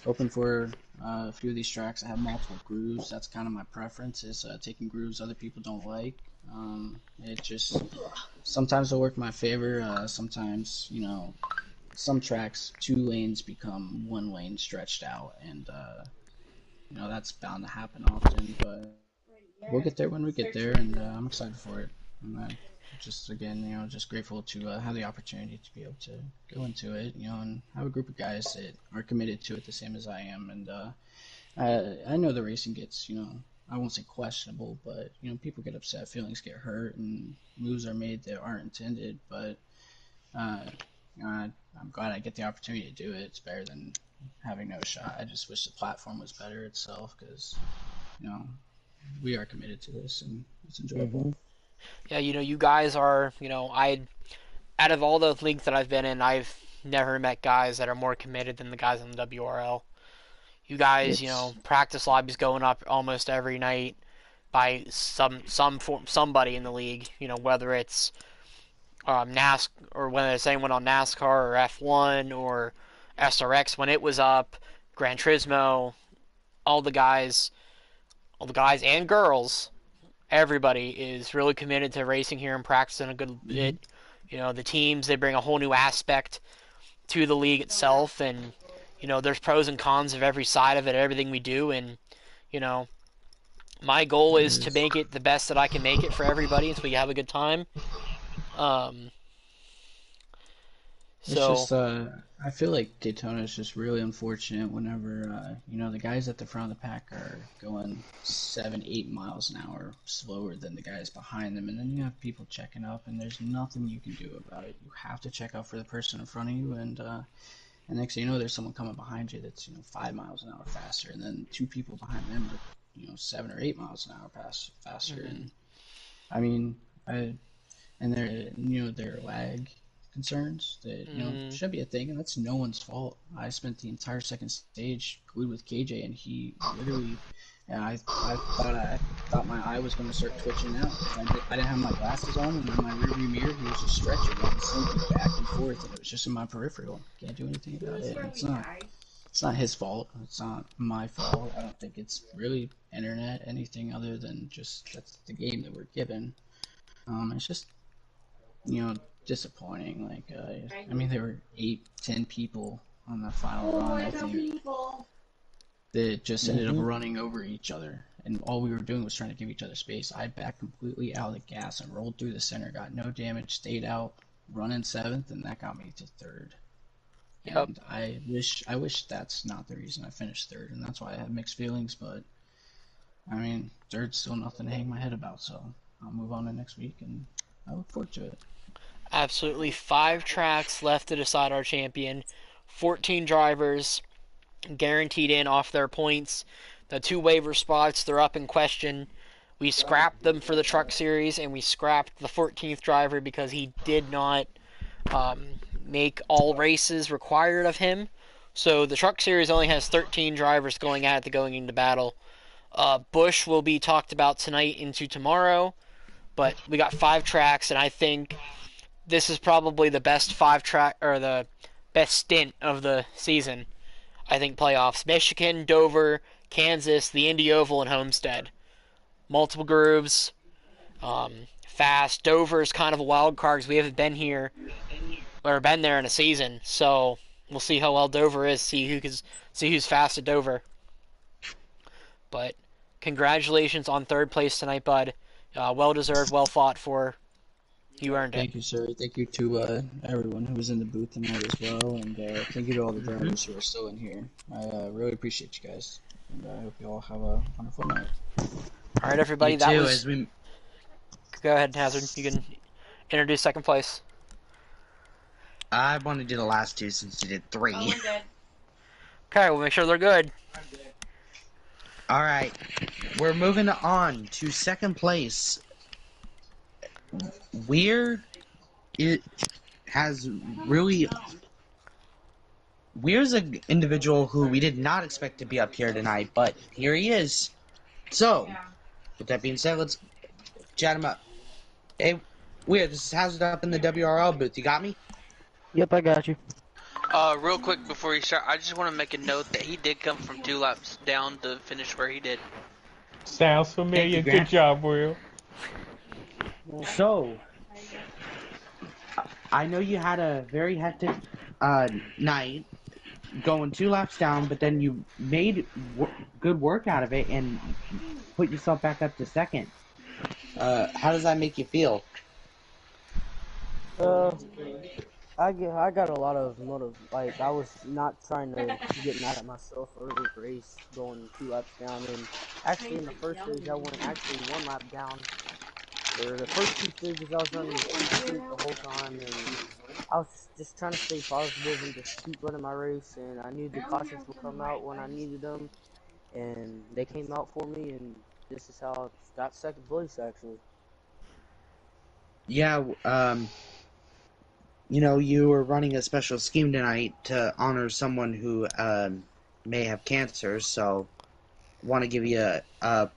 hoping for a few of these tracks that have multiple grooves. That's kind of my preference, is taking grooves other people don't like. It just sometimes will work in my favor. Sometimes, some tracks 2 lanes become 1 lane stretched out, and that's bound to happen often, but we'll get there when we get there, and I'm excited for it. And just, again, just grateful to have the opportunity to be able to go into it, and have a group of guys that are committed to it the same as I am. And I know the racing gets, I won't say questionable, but, people get upset, feelings get hurt, and moves are made that aren't intended, but I'm glad I get the opportunity to do it. It's better than having no shot. I just wish the platform was better itself, because, we are committed to this, and it's enjoyable. Yeah, you guys are, out of all those leagues that I've been in, I've never met guys that are more committed than the guys in the WRL. You guys, practice lobbies going up almost every night by somebody in the league, whether it's NASCAR, or whether it's anyone on NASCAR or F1 or SRX when it was up, Gran Turismo, all the guys and girls, everybody is really committed to racing here and practicing a good bit. The teams, they bring a whole new aspect to the league itself, and there's pros and cons of every side of it, everything we do, and my goal is to make it the best that I can make it for everybody, so we have a good time. It's just, I feel like Daytona is just really unfortunate whenever, the guys at the front of the pack are going 7-8 miles an hour slower than the guys behind them, and then you have people checking up, and there's nothing you can do about it. You have to check out for the person in front of you, and next thing you know, there's someone coming behind you that's, 5 miles an hour faster, and then 2 people behind them are 7 or 8 miles an hour faster. And I mean, and their lag concerns that should be a thing, and that's no one's fault. I spent the entire second stage glued with KJ, and he literally, and I thought my eye was going to start twitching out. I didn't have my glasses on, and in my rearview mirror, he was just stretching and slinking back and forth, and it was just in my peripheral. Can't do anything about it. It's not his fault. It's not my fault. I don't think it's really internet, anything other than just that's the game that we're given. It's just, disappointing. Like, I mean, there were 8-10 people on the final run, I think, that just ended up running over each other. And all we were doing was trying to give each other space. I backed completely out of the gas and rolled through the center, got no damage, stayed out, running 7th, and that got me to 3rd. Yep. And I wish that's not the reason I finished 3rd, and that's why I have mixed feelings. But I mean, 3rd's still nothing to hang my head about, so I'll move on to next week, and I look forward to it. Absolutely 5 tracks left to decide our champion. 14 drivers guaranteed in off their points. The 2 waiver spots, they're up in question. We scrapped them for the truck series, and we scrapped the 14th driver because he did not make all races required of him. So the truck series only has 13 drivers going into battle. Busch will be talked about tonight into tomorrow, but we got 5 tracks, and I think this is probably the best 5-track, or the best stint of the season. I think playoffs: Michigan, Dover, Kansas, the Indy Oval, and Homestead. Multiple grooves, fast. Dover is kind of a wild card because we haven't been here or been there in a season, so we'll see how well Dover is. See who's fast at Dover. But congratulations on 3rd place tonight, bud. Well deserved, well fought for. You earned it. Thank you, sir. Thank you to everyone who was in the booth tonight as well, and thank you to all the drivers who are still in here. I really appreciate you guys, and I hope you all have a wonderful night. All right, everybody. You that too, was. Go ahead, Hazard. You can introduce 2nd place. I want to do the last 2 since you did 3. Okay, we'll make sure they're good. All right, we're moving on to 2nd place. Weir's an individual who we did not expect to be up here tonight, but here he is. So, with that being said, let's chat him up. Hey, Weird, this is Hazard up in the WRL booth. You got me? Yep, I got you. Real quick before you start, I just want to make a note that he did come from 2 laps down to finish where he did. Sounds familiar. Good job, Will. So, I know you had a very hectic night, going 2 laps down, but then you made good work out of it and put yourself back up to 2nd. How does that make you feel? I got a lot of motive. Like, I was not trying to get mad at myself early in the race, going 2 laps down, and actually in the first stage I went actually 1 lap down. For the first 2 stages I was running the whole time, and I was just trying to stay positive and just keep running my race, and I knew the cautions would come out when I needed them, and they came out for me, and this is how I got 2nd place, actually. Yeah, you were running a special scheme tonight to honor someone who may have cancer, so want to give you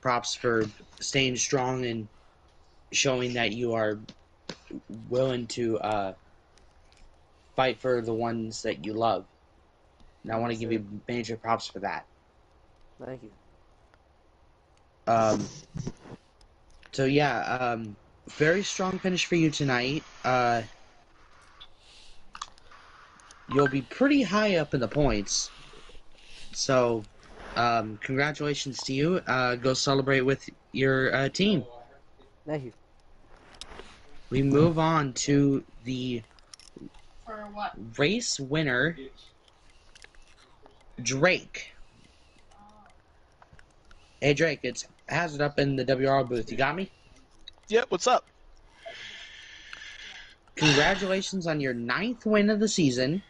props for staying strong and showing that you are willing to fight for the ones that you love. And I want to give you major props for that. Thank you. So yeah, very strong finish for you tonight. You'll be pretty high up in the points. So, congratulations to you. Go celebrate with your team. Thank you. We move on to the For what? race winner, Drake. Hey Drake, it's Hazard up in the WRL booth. You got me? Yeah, what's up? Congratulations on your 9th win of the season.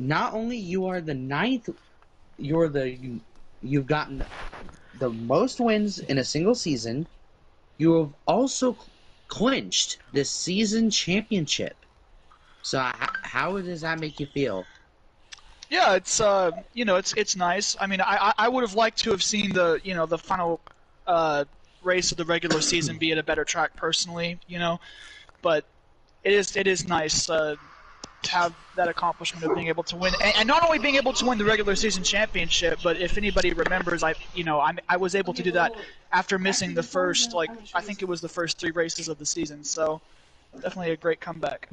not only you are the 9th, you've gotten the most wins in a single season. You have also clinched the season championship. So how does that make you feel? Yeah, it's it's nice. I mean, I would have liked to have seen the final race of the regular season be at a better track personally, but it is nice to have that accomplishment of being able to win, and not only being able to win the regular season championship, but if anybody remembers, I was able to do that after missing the first, I think it was the first 3 races of the season. So definitely a great comeback.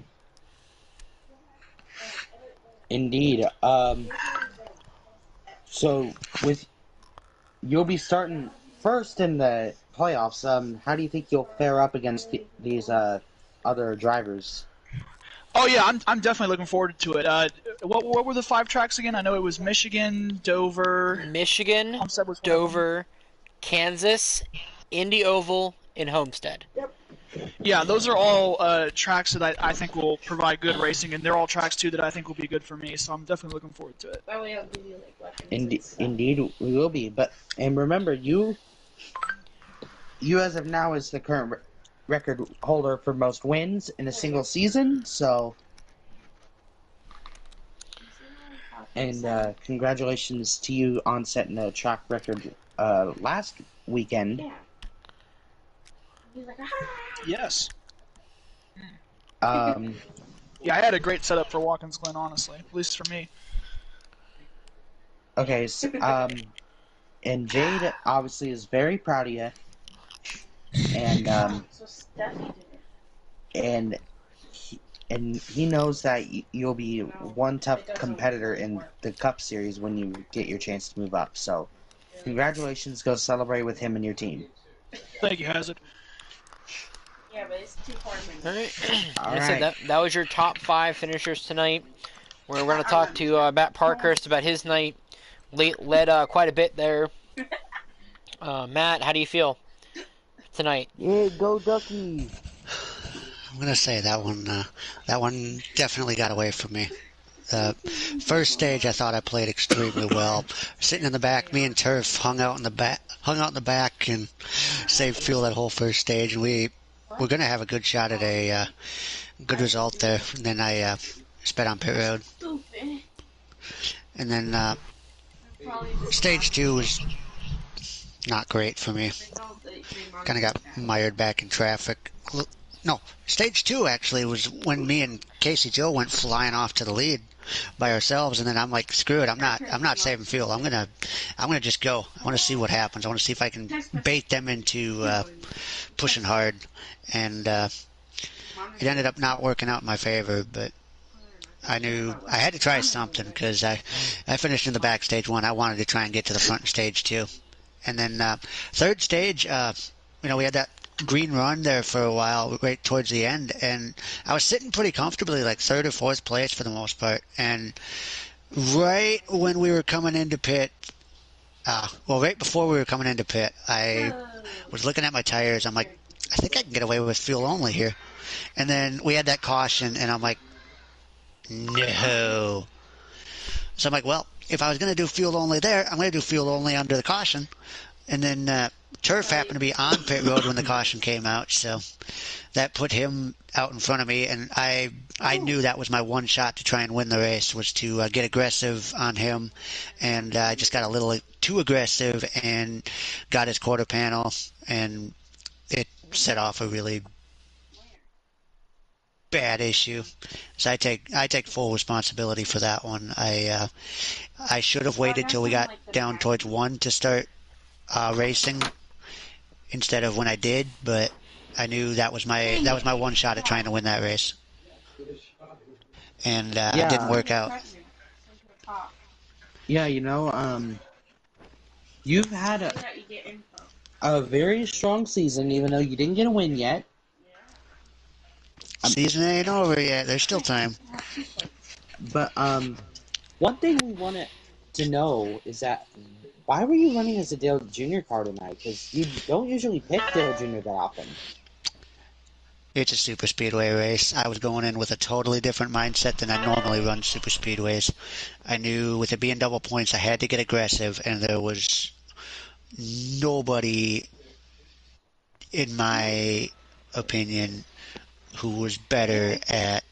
Indeed. So you'll be starting first in the playoffs. How do you think you'll fare up against these other drivers? Oh yeah, I'm definitely looking forward to it. What were the 5 tracks again? I know it was Michigan, Dover, Dover, Kansas, Indy Oval, and Homestead. Yeah, those are all tracks that I think will provide good racing, and they're all tracks too that I think will be good for me. So I'm definitely looking forward to it. That way I'll give you weapons. Indeed, we will be. And remember, you as of now is the current record holder for most wins in a single season. So, and congratulations to you on setting a track record last weekend. Yeah. He's like, Yes. Yeah, I had a great setup for Watkins Glen, honestly, at least for me. Okay, so, and Jade obviously is very proud of you, and he knows that you'll be one tough competitor in the Cup Series when you get your chance to move up. So, congratulations! Go celebrate with him and your team. Thank you, Hazard. yeah, but it's too hard. Like I said, that was your top 5 finishers tonight. We're going to talk to Matt Parkhurst about his night. Led quite a bit there. Matt, how do you feel tonight? Yeah, go Duckies! I'm gonna say that one definitely got away from me. First stage, I thought I played extremely well. Sitting in the back, me and Turf hung out in the back and saved fuel that whole first stage. And we're gonna have a good shot at a good result there. And then I sped on pit road. And then stage 2 was not great for me. Kind of got mired back in traffic. No, stage 2 actually was when me and Casey Joe went flying off to the lead by ourselves, and then I'm like, screw it, I'm not saving fuel. I'm gonna just go. I want to see what happens. I want to see if I can bait them into pushing hard, and it ended up not working out in my favor. But I knew I had to try something because I finished in the back stage 1. I wanted to try and get to the front stage 2, and then third stage, we had that green run there for a while right towards the end, and I was sitting pretty comfortably, like 3rd or 4th place for the most part, and right when we were coming into pit, right before we were coming into pit, I was looking at my tires. I'm like, I think I can get away with fuel only here. And then we had that caution, and I'm like, no. So I'm like, well, if I was going to do fuel only there, I'm going to do fuel only under the caution. And then Turf happened to be on pit road when the caution came out, so that put him out in front of me, and I knew that was my one shot to try and win the race, was to get aggressive on him, and I just got a little too aggressive and got his quarter panel, and it set off a really bad issue. So I take full responsibility for that one. I should have waited till we got down towards 1 to start racing instead of when I did, but I knew that was my one shot at trying to win that race, and it didn't work out. Yeah, you've had a very strong season, even though you didn't get a win yet. Season ain't over yet. There's still time. But one thing we wanted to know is that, why were you running as a Dale Jr. car tonight? Because you don't usually pick Dale Jr. that often. It's a super speedway race. I was going in with a totally different mindset than I normally run super speedways. I knew with it being double points, I had to get aggressive, and there was nobody, in my opinion, who was better at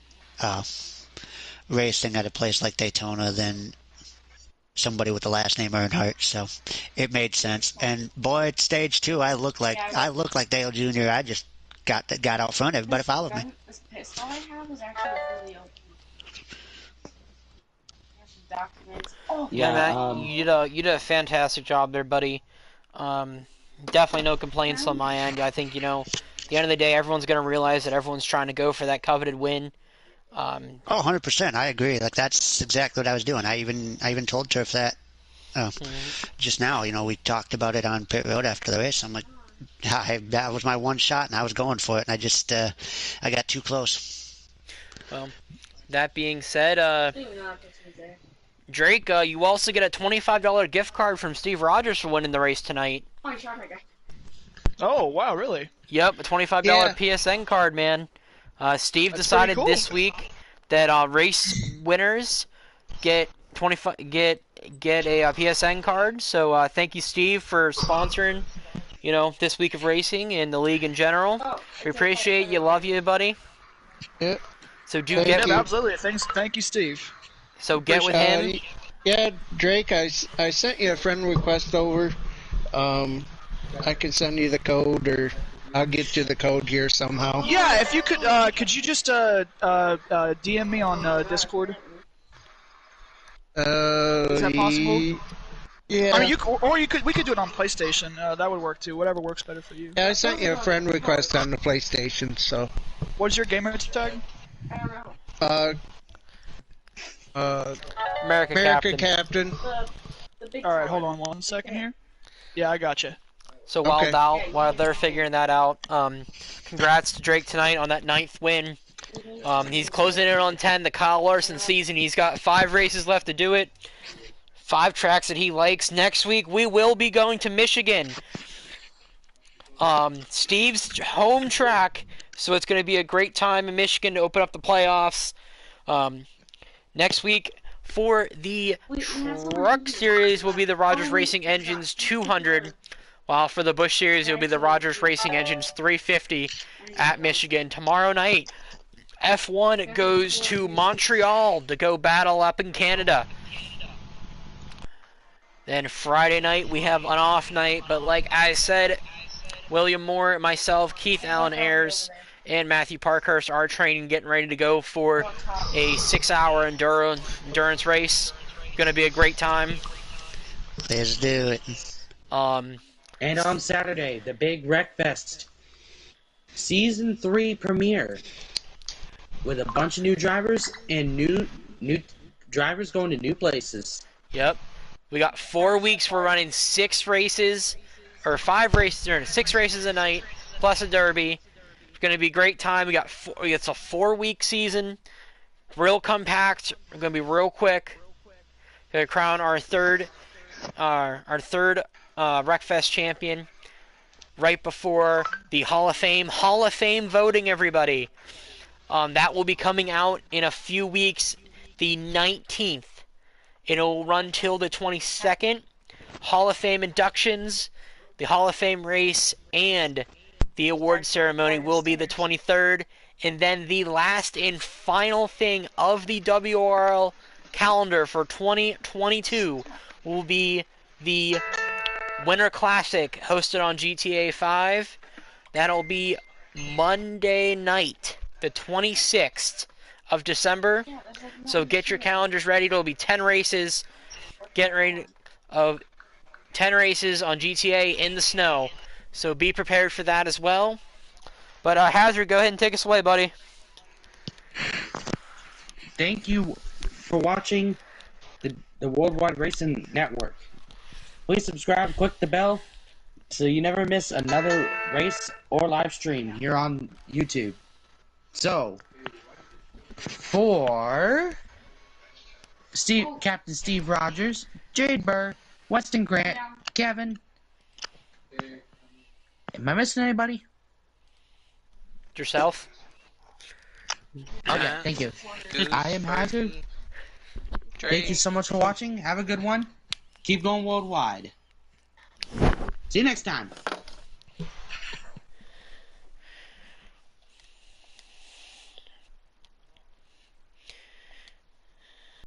racing at a place like Daytona than somebody with the last name Earnhardt. So it made sense. And boy, at stage 2, I looked like Dale Jr. I just got out front. Everybody followed me. This pistol I have is actually fully open. Documents. Oh. Yeah, Matt, you did a fantastic job there, buddy. Definitely no complaints on my end. I think, at the end of the day, everyone's going to realize that everyone's trying to go for that coveted win. 100%. I agree. Like, that's exactly what I was doing. I even told Turf that just now. We talked about it on pit road after the race. I'm like, that was my one shot, and I was going for it, and I just I got too close. Well, that being said, Drake, you also get a $25 gift card from Steve Rogers for winning the race tonight. Oh, wow, really? Yep, a $25 PSN card, man. Steve That's decided pretty cool. this week that race winners get a PSN card. So thank you, Steve, for sponsoring, this week of racing and the league in general. We appreciate you, love you, buddy. Yep. So get absolutely. Thank you, Steve. So get with him. Yeah, Drake, I sent you a friend request over. I can send you the code, or I'll get you the code here somehow. Yeah, if you could you just DM me on Discord? Is that possible? Yeah. I mean, we could do it on PlayStation. That would work too. Whatever works better for you. Yeah, I sent you a friend request on the PlayStation. So. What's your gamer tag? America Captain. All right, hold on 1 second here. Yeah, I gotcha. So while they're figuring that out, congrats to Drake tonight on that 9th win. He's closing in on 10, the Kyle Larson season. He's got 5 races left to do it. 5 tracks that he likes. Next week, we will be going to Michigan. Steve's home track, so it's going to be a great time in Michigan to open up the playoffs. Next week, for the Truck Series, will be the Rogers Racing Engines 200. While for the Busch Series, it will be the Rogers Racing Engines 350 at Michigan. Tomorrow night, F1 goes to Montreal to go battle up in Canada. Then Friday night, we have an off night. But like I said, William Moore, myself, Keith Allen Ayers, and Matthew Parkhurst are training, getting ready to go for a 6-hour endurance race. Going to be a great time. Let's do it. And on Saturday, the big Wreckfest Season 3 premiere with a bunch of new drivers and new drivers going to new places. Yep. We got 4 weeks. We're running 6 races, or 5 races, 6 races a night, plus a derby. It's going to be a great time. It's a 4-week season. Real compact. We're going to be real quick. Going to crown our third Wreckfest champion right before the Hall of Fame voting, everybody. That will be coming out in a few weeks, the 19th. It'll run till the 22nd. Hall of Fame inductions, the Hall of Fame race, and the award ceremony will be the 23rd. And then the last and final thing of the WRL calendar for 2022 will be the Winter Classic hosted on GTA 5. That'll be Monday night, the 26th of December. So get your calendars ready. It'll be 10 races. Get ready of 10 races on GTA in the snow. So be prepared for that as well. But Hazard, go ahead and take us away, buddy. Thank you for watching the Worldwide Racing Network. Please subscribe, click the bell, so you never miss another race or live stream here on YouTube. So, for Captain Steve Rogers, Jade Burr, Weston Grant, Kevin. Am I missing anybody? Yourself? Okay, thank you. I am Hazard. Thank you so much for watching. Have a good one. Keep going worldwide. See you next time.